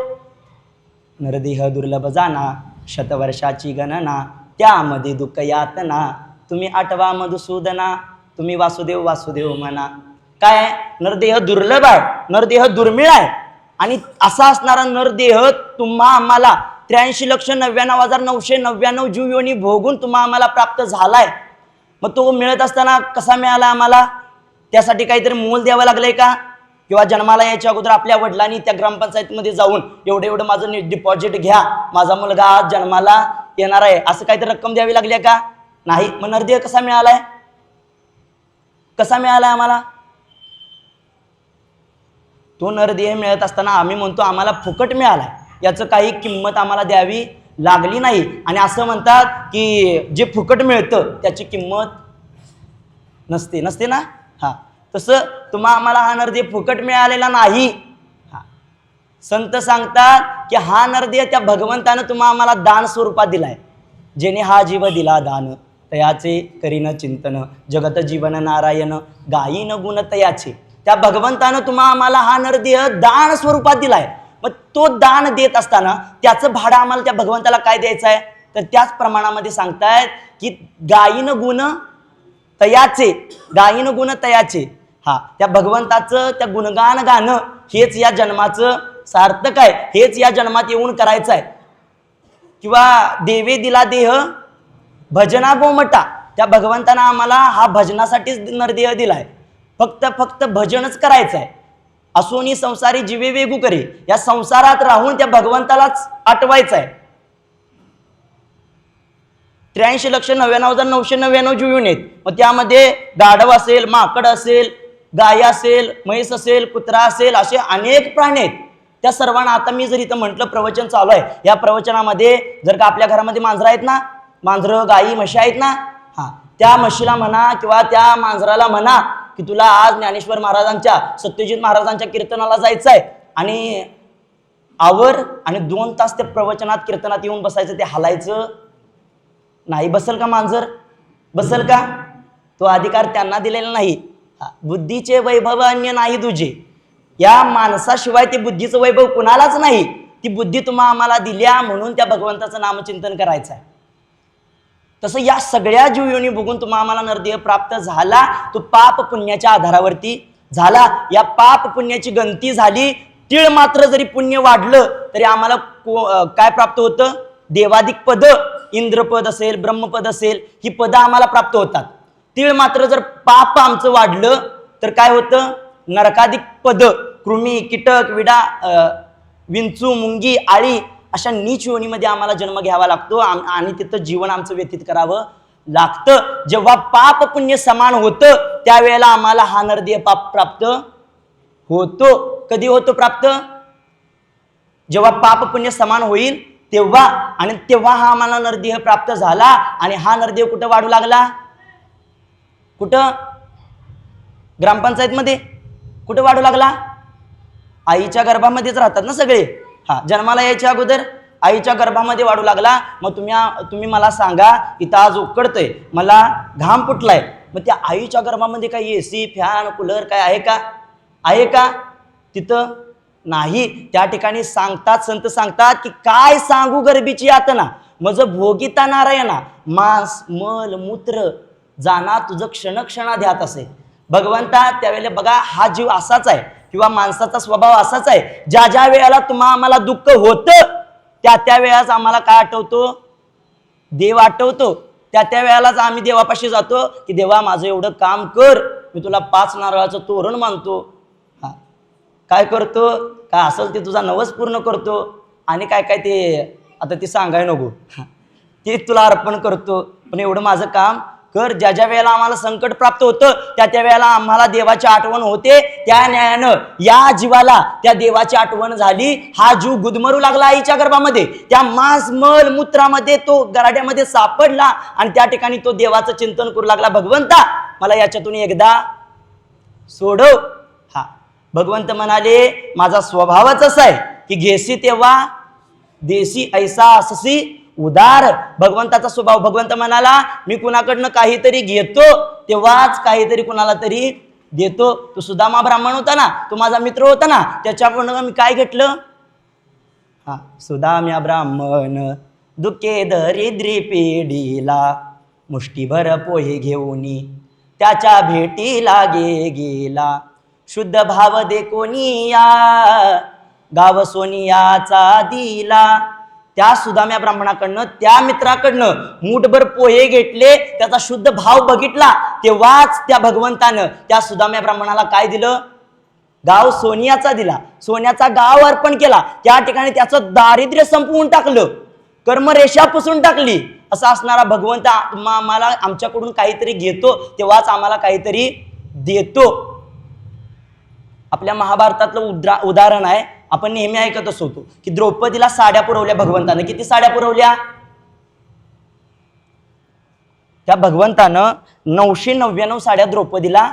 नरदेह दुर्लभ जाना, शतवर्षाची गणना, त्यामध्ये दुःख यातना, तुम्ही आठवा मधुसूदना, तुम्ही वासुदेव वासुदेव म्हणा. काय? नरदेह दुर्लभ आहे, नरदेह दुर्मिळ आहे. आणि असा असणारा नरदेह तुम्हा आम्हाला 83,99,999 जीव योनी भोगून तुम्हा आम्हाला प्राप्त झालाय. मग तो मिळत असताना कसा मिळाला आम्हाला? त्यासाठी काहीतरी मोल द्यावं लागलंय का? किंवा जन्माला यायच्या अगोदर आपल्या वडिलांनी त्या ग्रामपंचायतीमध्ये जाऊन एवढं माझं डिपॉझिट घ्या, माझा मुलगा आज जन्माला येणार आहे, असं काहीतरी रक्कम द्यावी लागली का? नाही. मग नरदेह कसा मिळालाय? कसा मिळालाय आम्हाला? तो नरदेह मिळत असताना आम्ही म्हणतो आम्हाला फुकट मिळालाय, याचं काही किंमत आम्हाला द्यावी लागली नाही. आणि असं म्हणतात की जे फुकट मिळतं त्याची किंमत नसते ना. तसं तुम्हा आम्हाला हा नरदेह फुकट मिळालेला नाही. संत सांगतात की हा नरदेह त्या भगवंतानं तुम्हा आम्हाला दान स्वरूपात दिलाय. जेणे हा जीव दिला दान, तयाचे करीन चिंतन, जगत जीवन नारायण गायीन गुण तयाचे. त्या भगवंतानं तुम्हा आम्हाला हा नरदेह दान स्वरूपात दिलाय. मग तो दान देत असताना त्याचं भाडं आम्हाला त्या भगवंताला काय द्यायचं आहे? तर त्याच प्रमाणामध्ये सांगतायत की गायीन गुण तयाचे, गायीन गुण तयाचे. त्या भगवंताचं त्या गुणगान गाणं हेच या जन्माचं सार्थक आहे, हेच या जन्मात येऊन करायचं आहे. किंवा देवे दिला देह भजना गोमटा, त्या भगवंतानं आम्हाला हा भजनासाठीच नरदेह दिलाय. फक्त भजनच करायचं आहे. असोनी संसारी जीवे वेगू करे, या संसारात राहून त्या भगवंतालाच आठवायचं आहे. 83,99,999 जीव येऊन आहेत. मग त्यामध्ये गाढव असेल, माकड असेल, गाय असेल, म्हैस असेल, कुत्रा असेल, असे अनेक प्राणी आहेत. त्या सर्वांना आता मी जर इथं म्हटलं प्रवचन चालू आहे, या प्रवचनामध्ये जर का आपल्या घरामध्ये मांजरं आहेत ना, मांजरं गायी म्हशी आहेत ना, त्या म्हशीला म्हणा किंवा त्या मांजराला म्हणा की तुला आज ज्ञानेश्वर महाराजांच्या, सत्यजित महाराजांच्या कीर्तनाला जायचं आहे, आणि आवर आणि 2 तास त्या प्रवचनात कीर्तनात येऊन बसायचं, ते हलायचं नाही. बसल का मांजर? बसल का? तो अधिकार त्यांना दिलेला नाही. बुद्धीचे वैभव अन्य नाही तुझे. या माणसाशिवाय ते बुद्धीचं वैभव कुणालाच नाही. ती बुद्धी तुम्हा आम्हाला दिल्या म्हणून त्या भगवंताचं नामचिंतन करायचं आहे. तसं या सगळ्या जीव योनी बघून तुम्हा आम्हाला नरदेह प्राप्त झाला, तो पाप पुण्याच्या आधारावरती झाला. या पाप पुण्याची गणती झाली. तीळ मात्र जरी पुण्य वाढलं तरी आम्हाला काय प्राप्त होतं? देवाधिक पद, इंद्रपद असेल, ब्रह्मपद असेल, ही पदं आम्हाला प्राप्त होतात. तीळ मात्र जर पाप आमचं वाढलं तर काय होतं? नरकाधिक पद, कृमी, कीटक, विडा, विंचू, मुंगी, आळी अशा नीच योनीमध्ये आम्हाला जन्म घ्यावा लागतो आणि तिथं जीवन आमचं व्यतीत करावं लागतं. जेव्हा पाप पुण्य समान होतं त्यावेळेला आम्हाला हा नरदेह पाप प्राप्त होतो. कधी होतो प्राप्त? जेव्हा पाप पुण्य समान होईल तेव्हा. आणि तेव्हा हा आम्हाला नरदेह प्राप्त झाला. आणि हा नरदेह कुठं वाढू लागला? कुठं? ग्रामपंचायतमध्ये. कुठं वाढू लागला? आईच्या गर्भामध्येच राहतात ना सगळे. हा, जन्माला यायच्या अगोदर आईच्या गर्भामध्ये वाढू लागला. मग तुम्ही मला सांगा, इथं आज उकडतंय, मला घाम फुटलाय, मग त्या आईच्या गर्भामध्ये काही एसी, फॅन, कूलर काय आहे का? आहे का? तिथं नाही. त्या ठिकाणी सांगतात, संत सांगतात की काय सांगू गर्भीची यातना, मज भोगिता नारायणा, मांस मल मूत्र जाना तुझं क्षणक्षणा ध्यात असे. भगवंता त्यावेळेला बघा, हा जीव असाच आहे किंवा माणसाचा स्वभाव असाच आहे. ज्या ज्या वेळेला तुम्हा आम्हाला दुःख होतं त्या वेळेस आम्हाला काय आठवतो? देव आठवतो. त्या वेळेलाच आम्ही देवापाशी जातो की देवा माझं एवढं काम कर, मी तुला 5 नारळाचं तोरण मानतो. हा, काय करतो? काय असेल ते तुझा नवस पूर्ण करतो. आणि काय काय ते आता ते सांगाय नको, ते तुला अर्पण करतो. पण एवढं माझं काम कर. ज्या ज्या वेळेला आम्हाला संकट प्राप्त होतं त्या वेळेला आम्हाला देवाची आठवण होते. त्या न्यायानं या जीवाला त्या देवाची आठवण झाली. हा जीव गुदमरू लागला आईच्या गर्भामध्ये. त्या मांस मल मूत्रामध्ये तो गराड्यामध्ये सापडला आणि त्या ठिकाणी तो देवाचं चिंतन करू लागला, भगवंता मला याच्यातून एकदा सोडव. हा, भगवंत म्हणाले माझा स्वभावच असा आहे की घेसी तेव्हा देसी ऐसा अससी उदार. भगवंताचा स्वभाव. भगवंत म्हणाला मी कुणाकडनं काहीतरी घेतो तेव्हाच काहीतरी कुणाला तरी देतो. तो सुदामा ब्राह्मण होता ना, तो माझा मित्र होता ना, त्याच्याकडनं मी काय घेतलं? हा, सुदाम्या ब्राह्मण दुःखे दरिद्री पेढीला, मुष्टीभर पोहे घेऊनी त्याच्या भेटीला गेला. शुद्ध भाव दे कोणिया, गाव सोनियाचा दिला. त्या सुदाम्या ब्राह्मणाकडनं, त्या मित्राकडनं मूठभर पोहे घेतले, त्याचा शुद्ध भाव बघितला, तेव्हाच त्या भगवंतानं त्या सुदाम्या ब्राह्मणाला काय दिलं? गाव सोनियाचा दिला. सोन्याचा गाव अर्पण केला. त्या ठिकाणी त्याचं दारिद्र्य संपवून टाकलं, कर्मरेषा पुसून टाकली. असा असणारा भगवंत आम्हाला आमच्याकडून काहीतरी घेतो तेव्हाच आम्हाला काहीतरी देतो. आपल्या महाभारतातलं उदाहरण आहे, आपण नेहमी ऐकतच होतो की द्रौपदीला साड्या पुरवल्या भगवंतानं. किती साड्या पुरवल्या? त्या भगवंतानं 999 साड्या द्रौपदीला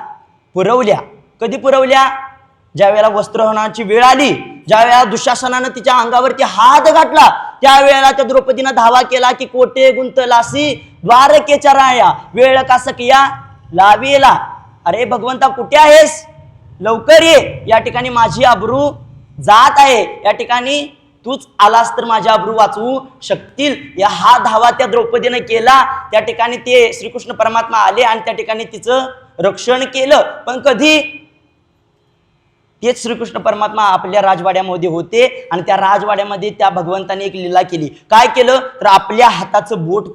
पुरवल्या. कधी पुरवल्या? ज्या वेळेला वस्त्रहरणाची वेळ आली, ज्या वेळेला दुःशासनानं तिच्या अंगावरती हात घातला, त्यावेळेला त्या द्रौपदीनं धावा केला की कोटे गुंतलासी द्वारकेच्या राया, वेळ का सकिया लावेला. अरे भगवंता कुठे आहेस? लवकर ये, या ठिकाणी माझी अब्रू जात आहे. या ठिकाणी तूच आलास तर माझी अब्रू वाचवू शकतील. या हा धावा त्या द्रौपदीनं केला. त्या ठिकाणी ते श्रीकृष्ण परमात्मा आले आणि त्या ठिकाणी तिचं रक्षण केलं. पण कधी? तेच श्रीकृष्ण परमात्मा आपल्या राजवाड्यामध्ये होते आणि त्या राजवाड्यामध्ये त्या भगवंताने एक लीला केली. काय केलं? तर आपल्या हाताचं बोट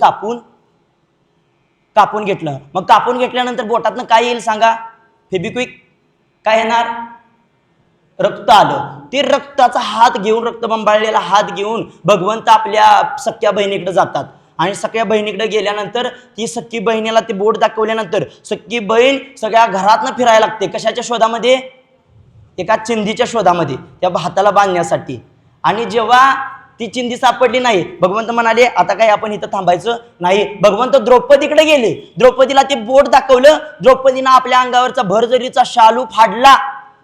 कापून घेतलं. मग कापून घेतल्यानंतर बोटातनं काय येईल सांगा? फेबिक्विक. काय येणार? रक्त आलं. ते रक्ताचा हात घेऊन, रक्तबंबाळलेला हात घेऊन भगवंत आपल्या सख्या बहिणीकडे जातात. आणि सख्या बहिणीकडे गेल्यानंतर ती सख्खी बहिणीला ते बोट दाखवल्यानंतर सख्खी बहीण सगळ्या घरातनं फिरायला लागते. कशाच्या शोधामध्ये? एका चिंधीच्या शोधामध्ये, त्या हाताला बांधण्यासाठी. आणि जेव्हा ती चिंधी सापडली नाही, भगवंत म्हणाले आता काय आपण इथं थांबायचं नाही. भगवंत द्रौपदीकडे गेले. द्रौपदीला ते बोट दाखवलं. द्रौपदीनं आपल्या अंगावरचा भरजरीचा शालू फाडला.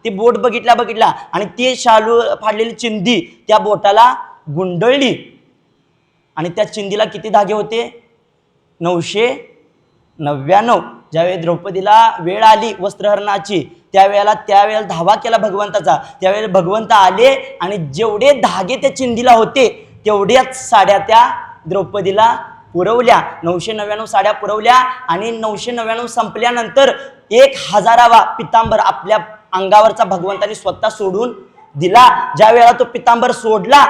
ते बोट बघितला आणि ते शालू फाडलेली चिंधी त्या बोटाला गुंडळली. आणि त्या चिंधीला किती धागे होते? 999. ज्यावेळी द्रौपदीला वेळ आली वस्त्रहरणाची, त्यावेळेला धावा केला भगवंताचा. त्यावेळेला भगवंत आले आणि जेवढे धागे त्या चिंधीला होते तेवढ्याच साड्या त्या द्रौपदीला पुरवल्या, 999 साड्या पुरवल्या आणि 999 संपल्यानंतर 1000वा पितांबर आपल्या अंगावरचा भगवंतानी स्वतः सोडून दिला. ज्या वेळेला तो पितांबर सोडला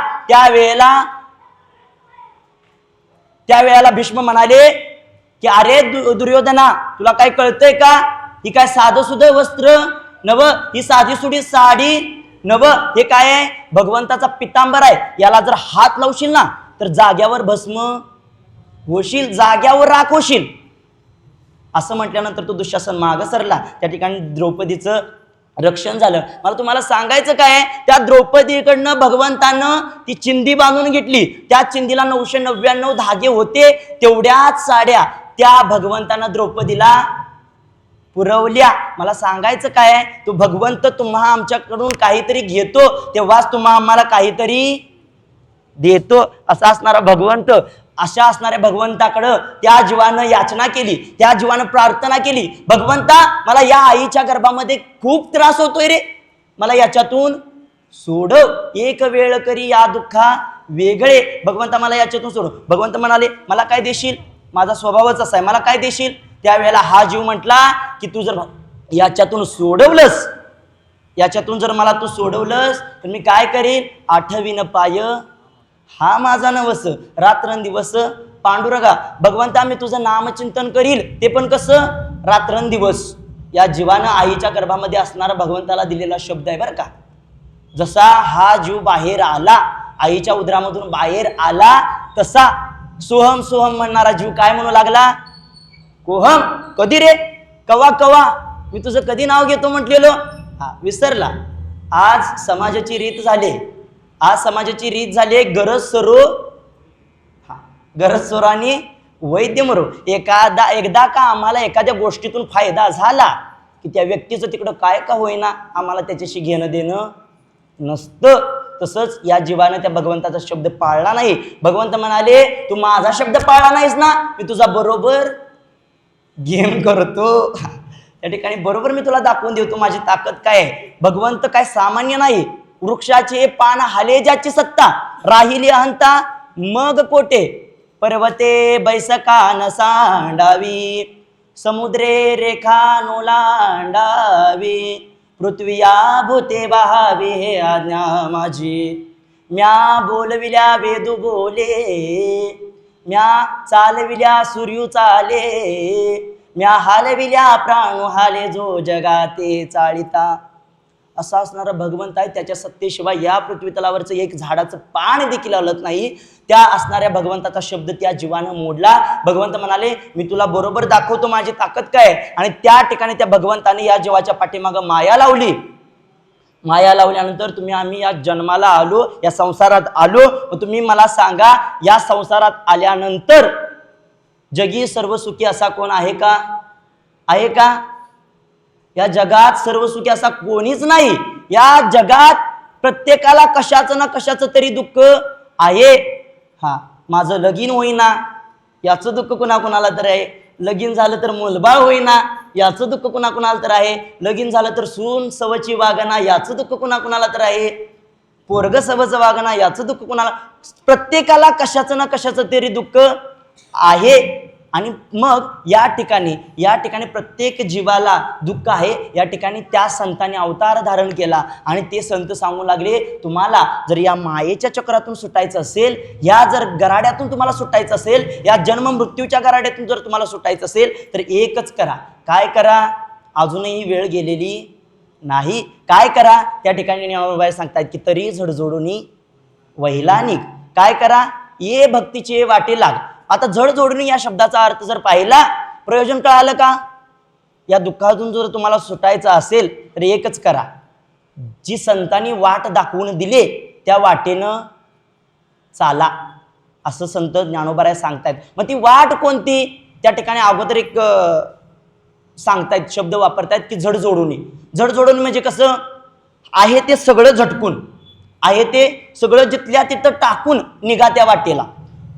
त्यावेळेला भीष्म म्हणाले की अरे दुर्योधना, तुला काय कळतंय का? ही काय साधं सुधं वस्त्र नव, ही साधी सुधी साडी नव, हे काय आहे? भगवंताचा पितांबर आहे. याला जर हात लावशील ना तर जाग्यावर भस्म होशील, जाग्यावर राख होशील. असं म्हटल्यानंतर तो दुःशासन मागं सरला. त्या ठिकाणी द्रौपदीचं रक्षण झालं. मला तुम्हाला सांगायचं काय, त्या द्रौपदीकडनं भगवंतानं ती चिंदी बांधून घेतली. त्या चिंदीला 999 धागे होते. तेवढ्याच साड्या त्या भगवंतानं द्रौपदीला पुरवल्या. मला सांगायचं काय, तो भगवंत तुम्हा आमच्याकडून काहीतरी घेतो तेव्हाच तुम्हा आम्हाला काहीतरी देतो. असा असणारा भगवंत, अशा असणाऱ्या भगवंताकडं त्या जीवानं याचना केली, त्या जीवानं प्रार्थना केली, भगवंता मला या आईच्या गर्भामध्ये खूप त्रास होतोय रे, मला याच्यातून सोडव, एक वेळ करी या दुःखा वेगळे. भगवंता मला याच्यातून सोडव. भगवंत म्हणाले मला काय देशील? माझा स्वभावच असा आहे, मला काय देशील? त्यावेळेला हा जीव म्हटला की तू जर याच्यातून सोडवलंस, याच्यातून जर मला तू सोडवलंस तर मी काय करीन? आठवीन पाय हा माझा नवस, रात्रंदिवस पांडुरंगा. भगवंता मी तुझं नामचिंतन करील, ते पण कसं? रात्रंदिवस. या जीवानं आईच्या गर्भामध्ये असणारा भगवंताला दिलेला शब्द आहे बरं का. जसा हा जीव बाहेर आला, आईच्या उदरामधून बाहेर आला, तसा सोहम सोहम म्हणणारा जीव काय म्हणू लागला? कोहम. कधी रे? कवा कवा? मी तुझं कधी नाव घेतो म्हटलेलो? हा विसरला. आज समाजाची रीत झाली, आज समाजाची रीत झाली, गरज सरो, गरज सरो आणि वैद्य मरो. एकदा का आम्हाला एखाद्या गोष्टीतून फायदा झाला की त्या व्यक्तीचं तिकडं काय का होईना आम्हाला त्याच्याशी घेणं देणं नसतं. तसंच या जीवानं त्या भगवंताचा शब्द पाळला नाही. भगवंत म्हणाले तू माझा शब्द पाळला नाहीस ना, मी तुझा बरोबर गेम करतो. त्या ठिकाणी बरोबर मी तुला दाखवून देतो माझी ताकद काय आहे. भगवंत काय सामान्य नाही. वृक्षाचे पान हाले ज्याची सत्ता, राहिली अहंता मग कोटे, पर्वते बैसका न सांडावी, समुद्रे रेखा नोलांडावी, पृथ्वीया भूते बहावे हे आज्ञा माझी. म्या बोलविल्या वेदू बोले, म्या चालविल्या सूर्यू चाले, म्या हालविल्या प्राणू हाले, जो जगाते चाळिता. असा असणारा भगवंत आहे. त्याच्या सत्तेशिवाय या पृथ्वी तलावरचं एक झाडाचं पान देखील हलत नाही. त्या असणाऱ्या भगवंताचा शब्द त्या जीवानं मोडला. भगवंत म्हणाले मी तुला बरोबर दाखवतो माझी ताकद काय. आणि त्या ठिकाणी त्या भगवंताने या जीवाच्या पाठीमागं माया लावली. माया लावल्यानंतर आम्ही या जन्माला आलो, या संसारात आलो. व तुम्ही मला सांगा, या संसारात आल्यानंतर जगी सर्व सुखी असा कोण आहे का? आहे का? या जगात सर्व सुखी असा कोणीच नाही. या जगात प्रत्येकाला कशाचं ना कशाचं तरी दुःख आहे. हा माझं लगीन होईना याचं दुःख कुणाकुणाला तर आहे, लगीन झालं तर मुलबाळ होईना याचं दुःख कुणाकुणाला तर आहे, लगीन झालं तर सून सवची वागना याचं दुःख कुणाकुणाला तर आहे, पोरग सवचं वागना याचं दुःख कुणाला. प्रत्येकाला कशाचं ना कशाचं तरी दुःख आहे. आणि मग या ठिकाणी प्रत्येक जीवाला दुःख आहे. या ठिकाणी त्या संतांनी अवतार धारण केला आणि ते संत सांगू लागले तुम्हाला जर या मायेच्या चक्रातून सुटायचं असेल, या जर गराड्यातून तुम्हाला सुटायचं असेल, या जन्म मृत्यूच्या गराड्यातून जर तुम्हाला सुटायचं असेल तर एकच करा. काय करा? अजूनही वेळ गेलेली नाही. काय करा? त्या ठिकाणी ज्ञानोबाई सांगतात की तरी झडझोडूनी वहिला निघ. काय करा? ये भक्तीचे वाटे लाग. आता झडझोडून या शब्दाचा अर्थ जर पाहिला, प्रयोजन कळालं का? या दुःखातून जर तुम्हाला सुटायचं असेल तर एकच करा, जी संतांनी वाट दाखवून दिले त्या वाटेनं चाला, असं संत ज्ञानोबा सांगतायत. मग ती वाट कोणती? त्या ठिकाणी अगोदर एक सांगतायत, शब्द वापरतायत की झडझोडून. झडझोडून म्हणजे कसं? आहे ते सगळं झटकून, आहे ते सगळं जिथल्या तिथं टाकून निघा त्या वाटेला.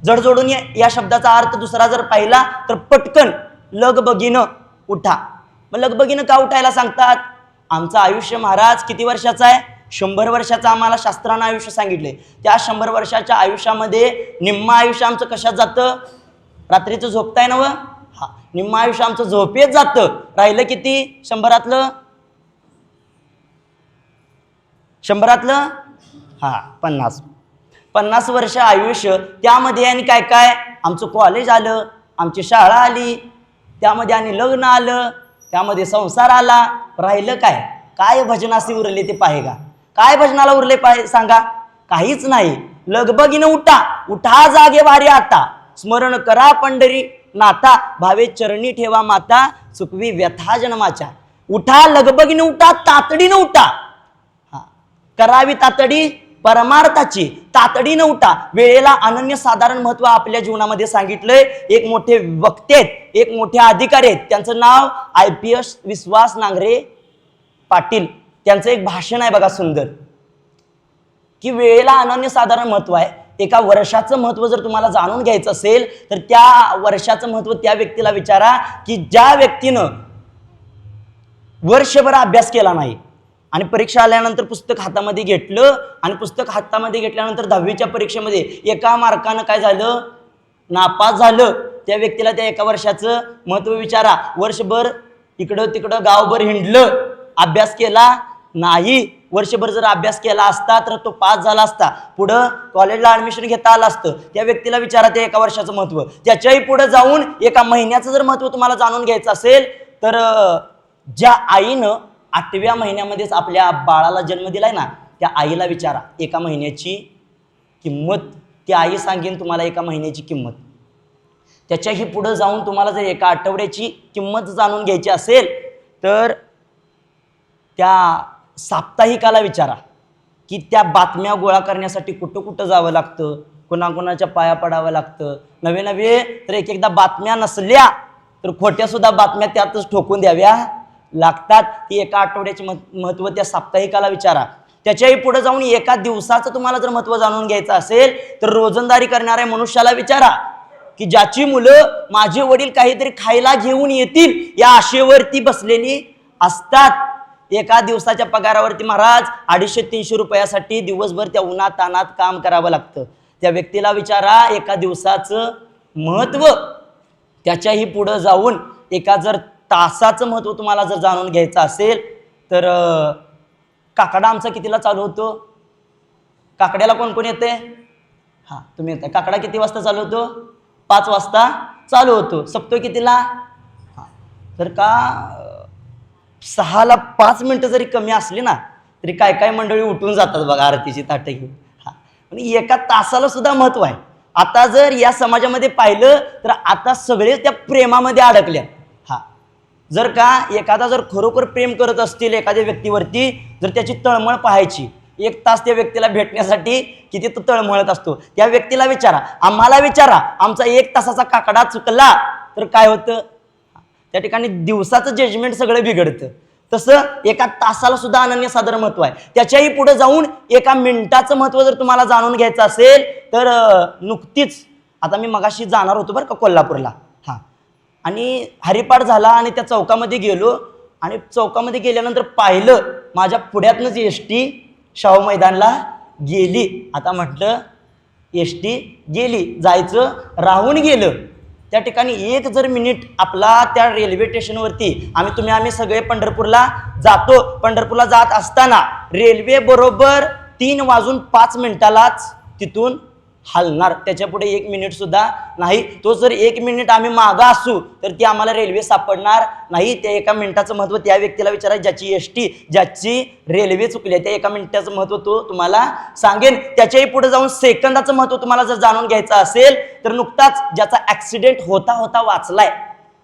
जडजोडून या शब्दाचा अर्थ दुसरा जर पाहिला तर पटकन लगबगीनं उठा. मग लगबगीनं का उठायला सांगतात? आमचं आयुष्य महाराज किती वर्षाचं आहे? 100 वर्षाचं आम्हाला शास्त्रानं आयुष्य सांगितले. त्या 100 वर्षाच्या आयुष्यामध्ये निम्म आयुष्य आमचं कशात जातं? रात्रीचं झोपताय ना व हा, निम्म आयुष्य आमचं झोपेत जातं. राहिलं किती 100तलं? 100तलं हा 50 वर्ष आयुष्य. त्यामध्ये आणि काय काय, आमचं कॉलेज आलं, आमची शाळा आली, त्यामध्ये आणि लग्न आलं, त्यामध्ये संसार आला. राहिलं काय? काय भजनासी उरले ते पाहे का? काय भजनाला उरले पाहे सांगा? काहीच नाही. लगबगीनं उठा, उठा जागे वारे आता, स्मरण करा पंढरी नाथा, भावे चरणी ठेवा माता, चुकवी व्यथा जन्माच्या. उठा, लगबगीनं उठा, तातडीनं उठा. हा, करावी तातडी परमार्थाची, तातडीनं उठा. वेळेला अनन्यसाधारण महत्व आपल्या जीवनामध्ये सांगितलंय. एक मोठे वक्ते आहेत, एक मोठे अधिकारी आहेत, त्यांचं नाव IPS विश्वास नांगरे पाटील. त्यांचं एक भाषण आहे बघा सुंदर, की वेळेला अनन्यसाधारण महत्व आहे. एका वर्षाचं महत्व जर तुम्हाला जाणून घ्यायचं असेल तर त्या वर्षाचं महत्व त्या व्यक्तीला विचारा की ज्या व्यक्तीनं वर्षभर अभ्यास केला नाही आणि परीक्षा आल्यानंतर पुस्तक हातामध्ये घेतलं आणि पुस्तक हातामध्ये घेतल्यानंतर 10वीच्या परीक्षेमध्ये एका मार्कानं काय झालं, नापास झालं. त्या व्यक्तीला त्या एका वर्षाचं महत्व विचारा. वर्षभर इकडं तिकडं गावभर हिंडलं, अभ्यास केला नाही. वर्षभर जर अभ्यास केला असता तर तो पास झाला असता, पुढं कॉलेजला ॲडमिशन घेता आलं असतं. त्या व्यक्तीला विचारा त्या एका वर्षाचं महत्व. त्याच्याही पुढे जाऊन एका महिन्याचं जर महत्व तुम्हाला जाणून घ्यायचं असेल तर ज्या आईनं 8व्या महिन्यामध्येच आपल्या बाळाला जन्म दिलाय ना, त्या आईला विचारा एका महिन्याची किंमत. ती आई सांगेन तुम्हाला एका महिन्याची किंमत. त्याच्याही पुढं जाऊन तुम्हाला जर एका आठवड्याची किंमत जाणून घ्यायची असेल तर त्या साप्ताहिकाला विचारा की त्या बातम्या गोळा करण्यासाठी कुठं कुठं जावं लागतं, कोणाकोणाच्या पाया पडावं लागतं. नवे नवे तर एक एकदा बातम्या नसल्या तर खोट्यासुद्धा बातम्या त्यातच ठोकून द्याव्या लागतात. ती एका आठवड्याचे महत्त्व त्या साप्ताहिकाला विचारा. त्याच्याही पुढे जाऊन एका दिवसाचं तुम्हाला जर महत्त्व जाणून घ्यायचं असेल तर रोजंदारी करणाऱ्या मनुष्याला विचारा की ज्याची मुलं माझे वडील काहीतरी खायला घेऊन येतील या आशेवरती बसलेली असतात. एका दिवसाच्या पगारावरती महाराज 250-300 रुपयासाठी दिवसभर त्या उन्हात तानात काम करावं लागतं. त्या व्यक्तीला विचारा एका दिवसाचं महत्त्व. त्याच्याही पुढं जाऊन एका जर तासाचं महत्त्व तुम्हाला जर जाणून घ्यायचं असेल तर काकडा आमचा कितीला चालू होतो? काकड्याला कोण कोण येते? हां, तुम्ही येताय. काकडा किती वाजता चालू होतो? 5 वाजता चालू होतो. सप्तो कितीला? हां, तर का 6ला 5 मिनटं जरी कमी असली ना तरी काय काय मंडळी उठून जातात बघा आरतीची ताटं घेऊन. हां, आणि एका तासाला सुद्धा महत्त्व आहे. आता जर या समाजामध्ये पाहिलं तर आता सगळे त्या प्रेमामध्ये अडकल्या. हां, जर का एखादा जर खरोखर प्रेम करत असतील एखाद्या व्यक्तीवरती, जर त्याची तळमळ पाहायची, 1 तास त्या व्यक्तीला भेटण्यासाठी किती तो तळमळत असतो. त्या व्यक्तीला विचारा, आम्हाला विचारा, आमचा 1 तासाचा काकडा चुकला तर काय होतं? त्या ठिकाणी दिवसाचं जजमेंट सगळं बिघडतं. तसं एका तासाला सुद्धा अनन्यसाधारण महत्व आहे. त्याच्याही पुढे जाऊन एका मिनिटाचं महत्व जर तुम्हाला जाणून घ्यायचं असेल तर नुकतीच आता मी मगाशी जाणार होतो बरं का कोल्हापूरला. हां, आणि हरिपाठ झाला आणि त्या चौकामध्ये गेलो आणि चौकामध्ये गेल्यानंतर पाहिलं माझ्या पुढ्यातनंच ST शाहू मैदानला गेली. आता म्हटलं ST गेली, जायचं राहून गेलं. त्या ठिकाणी 1 जर मिनिट आपला त्या रेल्वे स्टेशनवरती आम्ही सगळे पंढरपूरला जातो. पंढरपूरला जात असताना रेल्वे बरोबर 3:05 तिथून हलणार. त्याच्या पुढे 1 मिनिट सुद्धा नाही. तो जर 1 मिनिट आम्ही मागं असू तर ती आम्हाला रेल्वे सापडणार नाही. त्या एका मिनिटाचं महत्त्व त्या व्यक्तीला विचारा ज्याची ST, ज्याची रेल्वे चुकली. त्या एका मिनिटाचं महत्त्व तो तुम्हाला सांगेन. त्याच्याही पुढे जाऊन सेकंदाचं महत्त्व तुम्हाला जर जाणून घ्यायचं असेल तर नुकताच ज्याचा ॲक्सिडेंट होता होता वाचलाय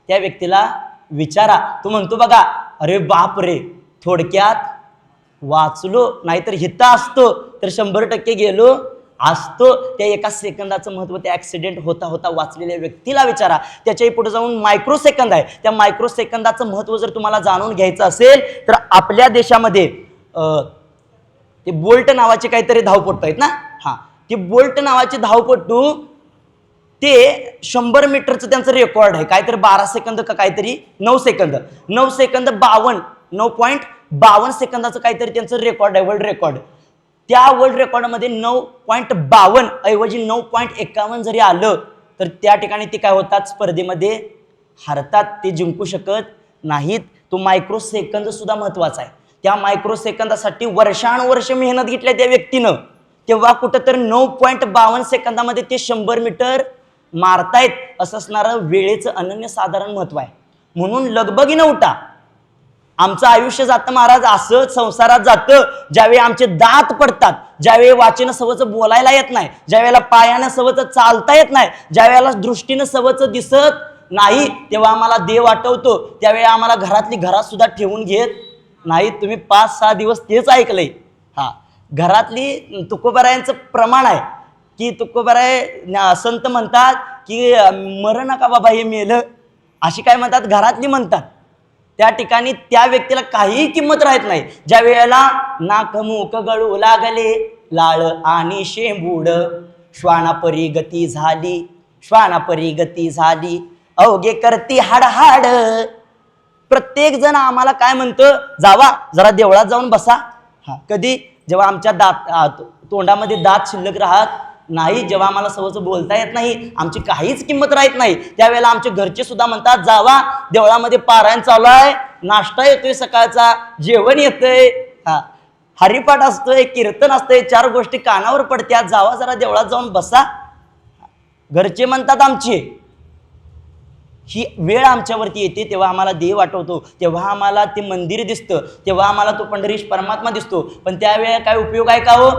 त्या व्यक्तीला विचारा. तो म्हणतो बघा, अरे बाप रे, थोडक्यात वाचलो, नाहीतर हिता असतो तर 100% गेलो असतो. त्या एका सेकंदाचं महत्त्व त्या ॲक्सिडेंट होता होता वाचलेल्या व्यक्तीला विचारा. त्याच्याही पुढे जाऊन मायक्रो सेकंद आहे. त्या मायक्रो सेकंदाचं महत्त्व जर तुम्हाला जाणून घ्यायचं असेल तर आपल्या देशामध्ये ते बोल्ट नावाचे काहीतरी धावपटू आहेत ना. हां, ते बोल्ट नावाचे धावपटू ते 100 मीटरचं त्यांचं रेकॉर्ड आहे. काहीतरी 12 सेकंद का काहीतरी 9 सेकंद 9.52 सेकंदाचं काहीतरी त्यांचं रेकॉर्ड आहे, वर्ल्ड रेकॉर्ड. त्या वर्ल्ड रेकॉर्डमध्ये 9.52 ऐवजी 9.51 जरी आलं तर त्या ठिकाणी ते काय होतात, स्पर्धेमध्ये हारतात, ते जिंकू शकत नाहीत. तो मायक्रो सेकंद सुद्धा महत्त्वाचा आहे. त्या मायक्रो सेकंदासाठी वर्षानुवर्ष मेहनत घेतल्या त्या व्यक्तीनं, तेव्हा कुठं तर 9.52 सेकंदामध्ये ते 100 मीटर मारतायत. असं असणारं वेळेचं अनन्यसाधारण महत्त्व आहे. म्हणून लगबगीनं उठा. आमचं आयुष्य जातं महाराज असं संसारात जातं, ज्यावेळी आमचे दात पडतात, ज्यावेळी वाचेनं सवचं बोलायला येत नाही, ज्यावेळेला पायानं सवचं चालता येत नाही, ज्यावेळेला दृष्टीनं सवचं दिसत नाही, तेव्हा आम्हाला देव आठवतो. त्यावेळी आम्हाला घरातली घरात सुद्धा ठेवून घेत नाही. तुम्ही 5-6 दिवस तेच ऐकलंय. घरातली तुकोबारायांचं प्रमाण आहे की तुकोबाराय संत म्हणतात की मर नका बाबा हे मेलं, अशी काय म्हणतात, घरातली म्हणतात. त्या ठिकाणी त्या व्यक्तीला काहीही किंमत राहत नाही. ज्या वेळेला नाक मूक गळू लागले, लाळ आणि शेंबूड, श्वानापरी गती झाली, श्वानापरी गती झाली, अवघे करती हाड हाड. प्रत्येक जण आम्हाला काय म्हणतं, जावा जरा देवळात जाऊन बसा. कधी, जेव्हा आमच्या तोंडामध्ये दात शिल्लक राहत नाही, जेव्हा आम्हाला सवचं बोलता येत नाही, आमची काहीच किंमत राहत नाही, त्यावेळेला आमचे घरचे सुद्धा म्हणतात, जावा देवळामध्ये पारायण चालू आहे, नाश्ता येतोय सकाळचा, जेवण येतंय, हरिपाठ असतोय, कीर्तन असतंय, 4 गोष्टी कानावर पडत्यात, जावा जरा देवळात जाऊन बसा. घरचे म्हणतात आमचे. ही वेळ आमच्यावरती येते तेव्हा आम्हाला देव आठवतो, तेव्हा आम्हाला ते मंदिर दिसतं, तेव्हा आम्हाला तो पंढरीश परमात्मा दिसतो. पण त्यावेळेला काय उपयोग आहे का हो?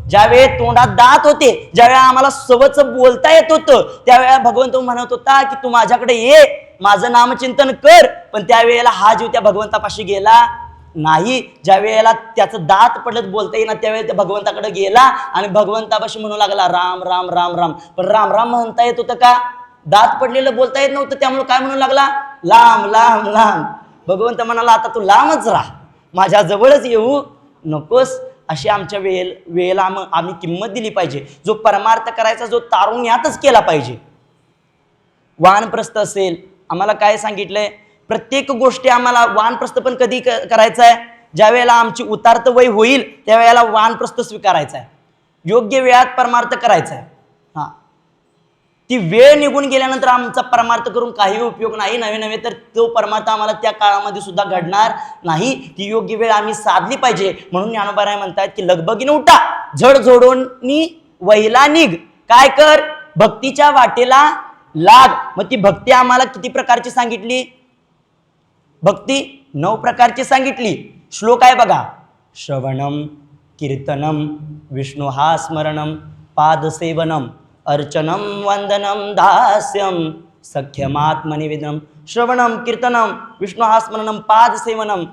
ज्यावेळी तोंडात दात होते, ज्यावेळेला आम्हाला सवचं बोलता येत होतं, त्यावेळेला भगवंत म्हणत होता की तू माझ्याकडे ये, माझं नामचिंतन कर. पण त्यावेळेला हा जीव त्या भगवंतापाशी गेला नाही. ज्या वेळेला त्याचं दात पडत बोलता येईना त्यावेळेला त्या भगवंताकडे गेला आणि भगवंतापाशी म्हणू लागला राम राम राम राम. पण राम राम म्हणता येत होतं का? दात पडलेलं बोलता येत नव्हतं, त्यामुळे काय म्हणू लागला, लांब लांब लांब. भगवंत म्हणाला आता तू लांबच राहा, माझ्या जवळच येऊ नकोस. अशी आमच्या वेळेला आम्ही किंमत दिली पाहिजे. जो परमार्थ करायचा, जो तारुण्यातच केला पाहिजे. वानप्रस्थ असेल, आम्हाला काय सांगितलंय, प्रत्येक गोष्टी आम्हाला वानप्रस्थ पण कधी करायचं आहे, ज्या वेळेला आमची उतारत वय होईल त्यावेळेला वानप्रस्थ स्वीकारायचा आहे, योग्य वेळात परमार्थ करायचा आहे. ती वेळ निघून गेल्यानंतर आमचा परमार्थ करून काही उपयोग नाही. नवे तर तो परमार्थ आम्हाला त्या काळामध्ये सुद्धा घडणार नाही. ती योग्य वेळ आम्ही साधली पाहिजे. म्हणून ज्ञानोबाराय म्हणतात की लगबगीनं उठा, झड झोडूनी वहिला निघ, काय कर, भक्तीच्या वाटेला लाग. मग ती भक्ती आम्हाला किती प्रकारची सांगितली? भक्ती 9 प्रकारची सांगितली. श्लोक आहे बघा, श्रवणम कीर्तनम विष्णुहा स्मरणम पादसेवनम अर्चनम वंदनम दास्यम सख्यमात्मनिवेदनम. श्रवणम कीर्तनम विष्णुहा स्मरणम पादसेवनम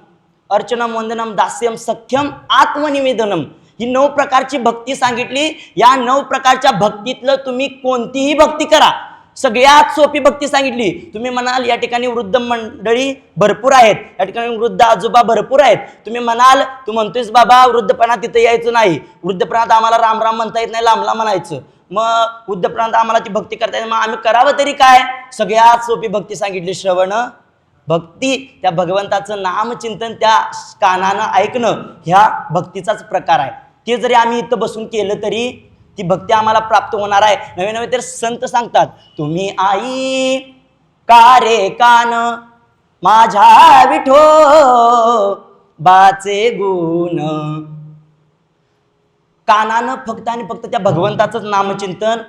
अर्चनम वंदनम दास्यम सख्यम आत्मनिवेदनम. ही 9 प्रकारची भक्ती सांगितली. या 9 प्रकारच्या भक्तीतलं तुम्ही कोणतीही भक्ती करा, सगळ्यात सोपी भक्ती सांगितली. तुम्ही म्हणाल या ठिकाणी वृद्ध मंडळी भरपूर आहेत, या ठिकाणी वृद्ध आजोबा भरपूर आहेत. तुम्ही म्हणाल, तू म्हणतोयस बाबा वृद्धपणात तिथं यायचं नाही, वृद्धपणात आम्हाला राम राम म्हणता येत नाही, लांबला म्हणायचं, मग वृद्धपणात आम्हाला ती भक्ती करता येते, मग आम्ही करावं तरी काय? सगळ्यात सोपी भक्ती सांगितली, श्रवण भक्ती. त्या भगवंताचं नामचिंतन त्या कानानं ऐकणं, ह्या भक्तीचाच प्रकार आहे. ते जरी आम्ही इथं बसून केलं तरी ती भक्ती आम्हाला प्राप्त होणार आहे. नवे तर संत सांगतात, तुम्ही आई का रे कान माझ्या विठो बाचे गुण. कानानं फक्त आणि फक्त त्या भगवंताचं नामचिंतन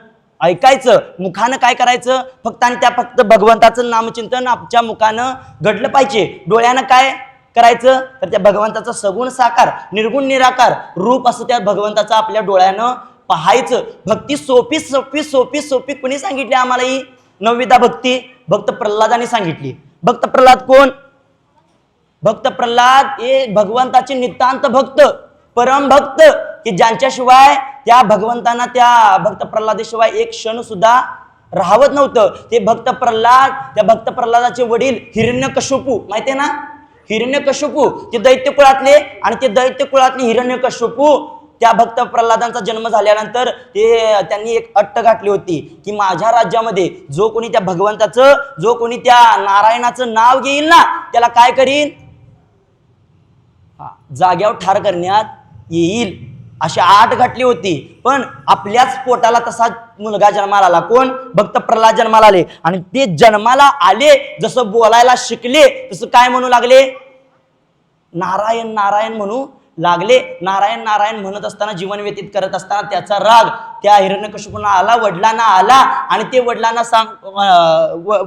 ऐकायचं, मुखानं काय करायचं, फक्त आणि त्या फक्त भगवंताचं नामचिंतन आमच्या मुखानं घडलं पाहिजे. डोळ्यानं काय करायचं, तर त्या भगवंताचा सगुण साकार निर्गुण निराकार रूप असं त्या भगवंताचं आपल्या डोळ्यानं पाहायचं. भक्ती सोपी सोपी सोपी सोपी कोणी सांगितली आम्हाला? ही 9विधा भक्ती भक्त प्रल्हादाने सांगितली. भक्त प्रल्हाद कोण? भक्त प्रल्हाद हे भगवंताचे नितांत भक्त, परम भक्त, की ज्यांच्याशिवाय त्या भगवंतांना, त्या भक्त प्रल्हादाशिवाय एक क्षण सुद्धा राहवत नव्हतं. ते भक्त प्रल्हाद, त्या भक्त प्रल्हादाचे वडील हिरण्यकश्यपू, माहितीये ना, हिरण्यकश्यपू ते दैत्य कुळातले, आणि ते दैत्य कुळातले हिरण्यकश्यपू त्या भक्त प्रल्हादांचा जन्म झाल्यानंतर त्यांनी एक अट्ट घातली होती की माझ्या राज्यामध्ये जो कोणी त्या भगवंताचं, जो कोणी त्या नारायणाचं नाव घेईल ना, त्याला काय करीन, जाग्यावर ठार करण्यात येईल. अशी 8 घातली होती, पण आपल्याच पोटाला तसा मुलगा जन्माला आला. कोण? भक्त प्रल्हाद जन्माला आले. आणि ते जन्माला आले, जसं बोलायला शिकले तसं काय म्हणू लागले? नारायण नारायण म्हणू लागले. नारायण नारायण म्हणत असताना, जीवन व्यतीत करत असताना त्याचा राग त्या हिरण्यकशिपूंना आला, वडिलांना आला. आणि ते वडिलांना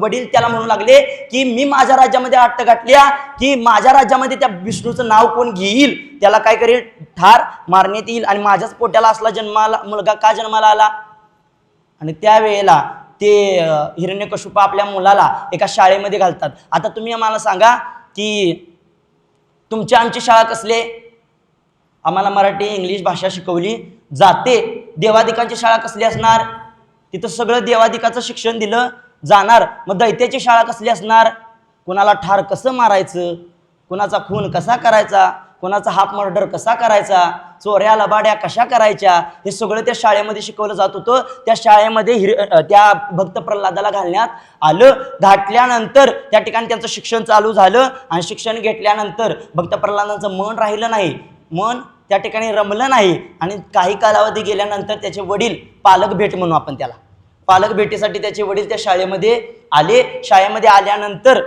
वडील त्याला म्हणू लागले की मी माझ्या राज्यामध्ये अट्ट घातल्या की माझ्या राज्यामध्ये त्या विष्णूचं नाव कोण घेईल त्याला काय करेल? ठार मारण्यात येईल. आणि माझ्याच पोट्याला असला जन्माला मुलगा का जन्माला आला? आणि त्यावेळेला ते हिरण्यकशिपू आपल्या मुलाला एका शाळेमध्ये घालतात. आता तुम्ही आम्हाला सांगा की तुमची आमची शाळा कसले? आम्हाला मराठी इंग्लिश भाषा शिकवली जाते. देवादिकांची शाळा कसली असणार? तिथं सगळं देवादिकाचं शिक्षण दिलं जाणार. मग दैत्याची शाळा कसली असणार? कोणाला ठार कसं मारायचं, कोणाचा खून कसा करायचा, कोणाचा हाफ मर्डर कसा करायचा, चोऱ्या लबाड्या कशा करायच्या, हे सगळं त्या शाळेमध्ये शिकवलं जात होतं. त्या शाळेमध्ये त्या भक्त प्रल्हादाला घालण्यात आलं. घातल्यानंतर त्या ठिकाणी त्यांचं शिक्षण चालू झालं. आणि शिक्षण घेतल्यानंतर भक्त प्रल्हादांचं मन राहिलं नाही, मन त्या ठिकाणी रमलं नाही. आणि काही कालावधी गेल्यानंतर त्याचे वडील, पालक भेट म्हणू आपण त्याला, पालक भेटीसाठी त्याचे वडील त्या शाळेमध्ये आले. शाळेमध्ये आल्यानंतर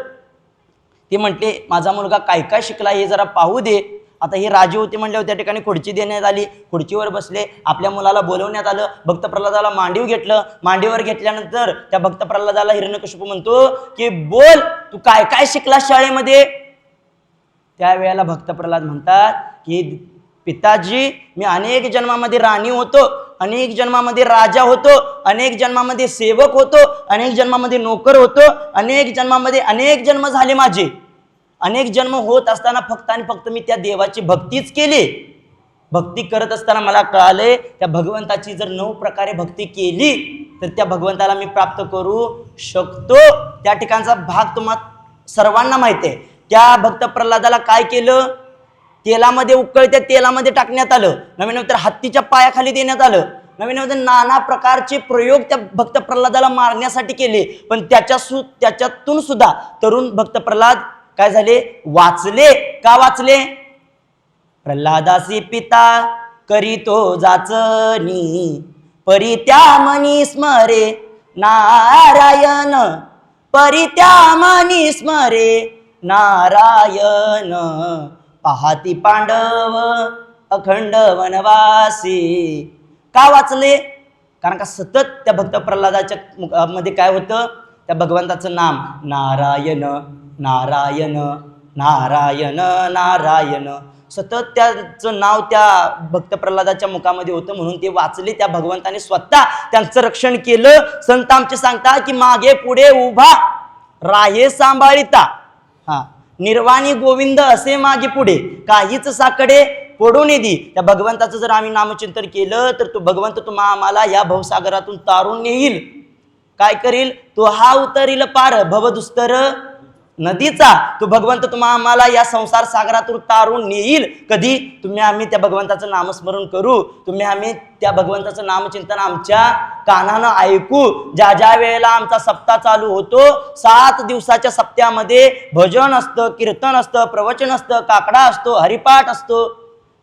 ते म्हटले माझा मुलगा काय काय शिकला हे जरा पाहू दे. आता हे राजे होते म्हणल्यावर त्या ठिकाणी खुर्ची देण्यात आली. खुर्चीवर बसले. आपल्या मुलाला बोलवण्यात आलं. भक्त प्रल्हादाला मांडीव घेतलं. मांडीवर घेतल्यानंतर त्या भक्त प्रल्हादाला हिरण्यकशिपू म्हणतो की बोल तू काय काय शिकला शाळेमध्ये? त्यावेळेला भक्त प्रल्हाद म्हणतात की पिताजी मी अनेक जन्मामध्ये राणी होतो, अनेक जन्मामध्ये राजा होतो, अनेक जन्मामध्ये सेवक होतो, अनेक जन्मामध्ये नोकर होतो, अनेक जन्मामध्ये अनेक जन्म झाले माझे. अनेक जन्म होत असताना फक्त आणि फक्त मी त्या देवाची भक्तीच केली. भक्ती करत असताना मला कळाले त्या भगवंताची जर 9 प्रकारे भक्ती केली तर त्या भगवंताला मी प्राप्त करू शकतो. त्या ठिकाणचा भाग तुम्हाला सर्वांना माहिती आहे. त्या भक्त प्रल्हादाला काय केलं? तेलामध्ये, उकळत्या तेलामध्ये टाकण्यात आलं. नवीन तर हत्तीच्या पायाखाली देण्यात आलं. नवीन नाना प्रकारचे प्रयोग त्या भक्त प्रल्हादाला मारण्यासाठी केले. पण त्याच्यातून सुद्धा तरुण भक्त प्रल्हाद काय झाले? वाचले. का वाचले? प्रल्हादासी पिता करीतो जाचनी, परी त्या मनी स्मरे नारायण, परी त्या मनी स्मरे नारायण. पाहाती पांडव अखंड वनवासी. का वाचले? कारण का सतत त्या भक्त प्रल्हादाच्या मध्ये काय होतं? त्या भगवंताचं नाम नारायण नारायण नारायण नारायण. सतत त्याचं नाव त्या भक्त प्रल्हादाच्या मुखामध्ये होतं. म्हणून ते वाचले. त्या भगवंताने स्वतः त्यांचं रक्षण केलं. संत आमचे सांगतात की मागे पुढे उभा राहे सांभाळिता, निर्वाणी गोविंद असे मागे पुढे काहीच साकडे पडून दी. त्या भगवंताचं जर आम्ही नामचिंतन केलं तर तो भगवंत तुम्हा आम्हाला या भवसागरातून तारून नेईल. काय करील? तो हा उतरील पार भवदुस्तर नदीचा. तो भगवंत तुम्हा आम्हाला या संसार सागरातून तारून नेईल. कधी? तुम्ही आम्ही त्या भगवंताचं नामस्मरण करू, तुम्ही आम्ही त्या भगवंताचं नामचिंतन आमच्या कानानं ऐकू. ज्या ज्या वेळेला आमचा सप्ताह चालू होतो, 7 दिवसाच्या सप्त्यामध्ये भजन असतं, कीर्तन असतं, प्रवचन असतं, काकडा असतो, हरिपाठ असतो,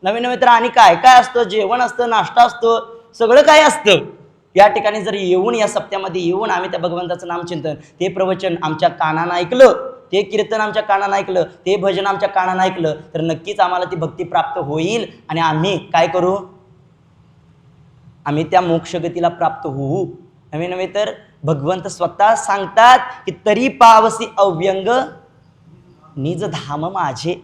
नवीन तर आणि काय काय असतं, जेवण असतं, नाश्ता असतो, सगळं काय असतं. या ठिकाणी जर येऊन या सप्त्यामध्ये येऊन आम्ही त्या भगवंताचं नामचिंतन, ते प्रवचन आमच्या कानानं ऐकलं, ते कीर्तन आमच्या कानानं ऐकलं, ते भजन आमच्या कानानं ऐकलं तर नक्कीच आम्हाला ती भक्ती प्राप्त होईल. आणि आम्ही काय करू? आम्ही त्या मोक्षगतीला प्राप्त होऊ. नवे तर भगवंत स्वतः सांगतात की तरी पावसी अव्यंग निज धाम माझे.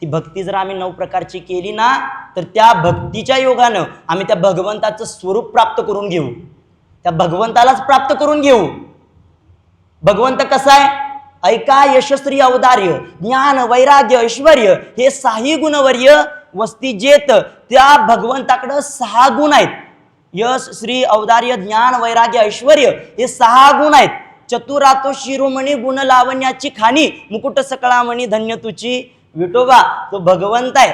ती भक्ती जर आम्ही 9 प्रकारची केली ना तर त्या भक्तीच्या योगानं आम्ही त्या भगवंताचं स्वरूप प्राप्त करून घेऊ, त्या भगवंतालाच प्राप्त करून घेऊ. भगवंत कसा आहे? ऐका, यशस्वी औदार्य, ज्ञान, वैराग्य, ऐश्वर्य हे 6 गुणवर्य वस्ती जेत. त्या भगवंताकडं 6 गुण आहेत. यश, श्री, औदार्य, ज्ञान, वैराग्य, ऐश्वर्य हे 6 गुण आहेत. चतुरातो शिरोमणी गुण लावण्याची खाणी, मुकुट सकळामणी धन्य तुची विठोबा. तो भगवंत आहे.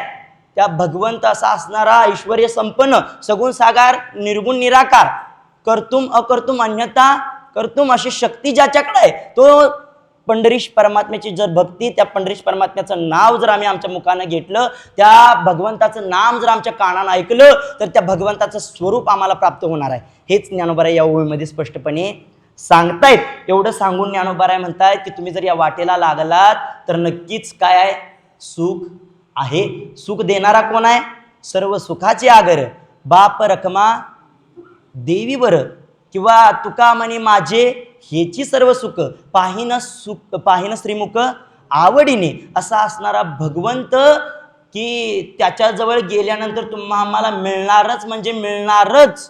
त्या भगवंत असा असणारा ऐश्वर्य संपन्न, सगुण साकार, निर्गुण निराकार, कर्तुम अकर्तुम अन्यथा कर्तुम अशी शक्ती ज्याच्याकडे आहे तो पंढरीश परमात्म्याची जर भक्ती, त्या पंढरीश परमात्म्याचं नाव जर आम्ही आमच्या मुखानं घेतलं, त्या भगवंताचं नाम जर आमच्या कानानं ऐकलं, तर त्या भगवंताचं स्वरूप आम्हाला प्राप्त होणार आहे. हेच ज्ञानोबाराय या ओळीमध्ये स्पष्टपणे सांगतायत. एवढं सांगून ज्ञानोबाराय म्हणतायत की तुम्ही जर या वाटेला लागलात तर नक्कीच काय आहे, सुख आहे. सुख देणारा कोण आहे? सर्व सुखाचे आगर बाप रखमा देवी बर, किंवा तुका म्हणे माझे हेची सर्व सुख पाहिन श्रीमुख आवडीने, असा असणारा भगवंत की त्याच्याजवळ गेल्यानंतर आम्हाला मिळणारच म्हणजे मिळणारच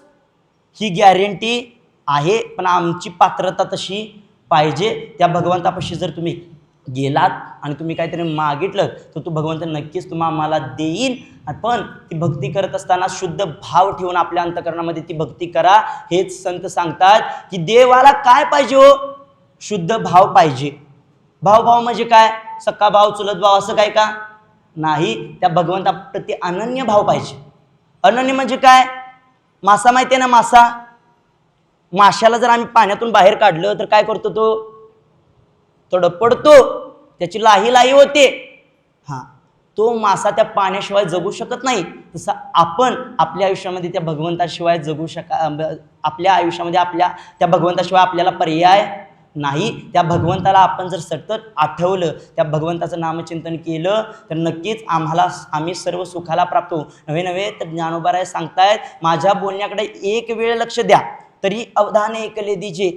ही गॅरंटी आहे. पण आमची पात्रता तशी पाहिजे. त्या भगवंतापाशी जर तुम्ही गेलात आणि तुम्ही काहीतरी मागितलं तर तो भगवंत नक्कीच आम्हाला देईन. पण ती भक्ती करत असताना शुद्ध भाव ठेवून आपल्या अंतकरणामध्ये ती भक्ती करा. हेच संत सांगतात की देवाला काय पाहिजे हो? शुद्ध भाव पाहिजे. भाव म्हणजे काय? सक्का भाव, चुलत भाव असं काय का? नाही. त्या भगवंताप्रती अनन्य भाव पाहिजे. अनन्य म्हणजे काय? मासा माहिती आहे ना? माशाला जर आम्ही पाण्यातून बाहेर काढलं तर काय करतो तो? तडपडतो, त्याची लाही होते. तो मासा त्या पाण्याशिवाय जगू शकत नाही. तसं आपण आपल्या आयुष्यामध्ये त्या भगवंताशिवाय आपल्या आयुष्यामध्ये त्या भगवंताशिवाय आपल्याला पर्याय नाही. त्या भगवंताला आपण जर सतत आठवलं, त्या भगवंताचं नामचिंतन केलं तर नक्कीच आम्ही सर्व सुखाला प्राप्त होऊ. नव्हे तर ज्ञानोबाराय सांगतायत, माझ्या बोलण्याकडे एक वेळ लक्ष द्या तरी अवधान ऐकले दीजे,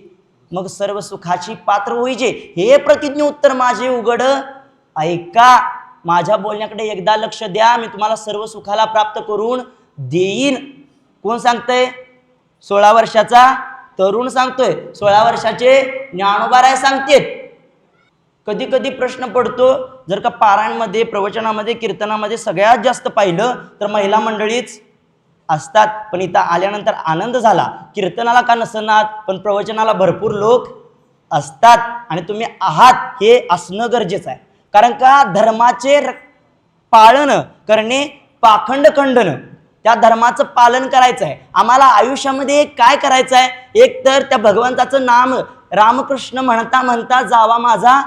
मग सर्व सुखाची पात्र होईजे. हे प्रतिज्ञ उत्तर माझे उघड ऐका. माझ्या बोलण्याकडे एकदा लक्ष द्या, मी तुम्हाला सर्व सुखाला प्राप्त करून देईन. कोण सांगतंय? 16 वर्षाचा तरुण सांगतोय. 16 वर्षाचे ज्ञानोबाराय सांगतेत. कधी कधी प्रश्न पडतो, जर का पारायणमध्ये, प्रवचनामध्ये, कीर्तनामध्ये सगळ्यात जास्त पाहिलं तर महिला मंडळीच असतात. पण इथं आल्यानंतर आनंद झाला. कीर्तनाला का नसणार, पण प्रवचनाला भरपूर लोक असतात. आणि तुम्ही आहात हे असणं गरजेचं आहे. कारण का धर्माचे पालन करणे पाखंड खंडन, त्या धर्माचं पालन करायचं आहे आम्हाला. आयुष्यामध्ये काय करायचं आहे? एक तर त्या भगवंताचं नाम रामकृष्ण म्हणता म्हणता जावा माझा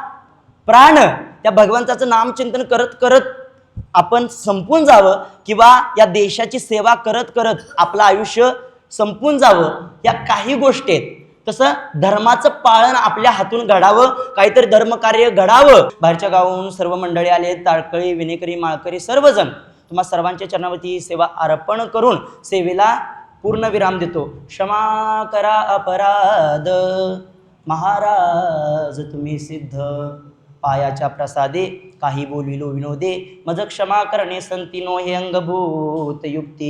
प्राण, त्या भगवंताचं नामचिंतन करत करत आपण संपून जावं, किंवा या देशाची सेवा करत करत आपलं आयुष्य संपून जावं. या काही गोष्टी आहेत. तसं धर्माचं पालन आपल्या हातून घडावं, काहीतरी धर्मकार्य घडावं. बाहेरच्या गावाहून सर्व मंडळी आले, ताळकळी, विनेकरी, माळकरी सर्वजण. तुम्हा सर्वांच्या चरणावरती सेवा अर्पण करून सेवेला पूर्ण विराम देतो. क्षमा करा अपराध महाराज तुम्ही सिद्ध, पायाच्या प्रसादे काही बोलिलो विनोदे, मज क्षमा करणे संती नो हे अंगभूत युक्ती.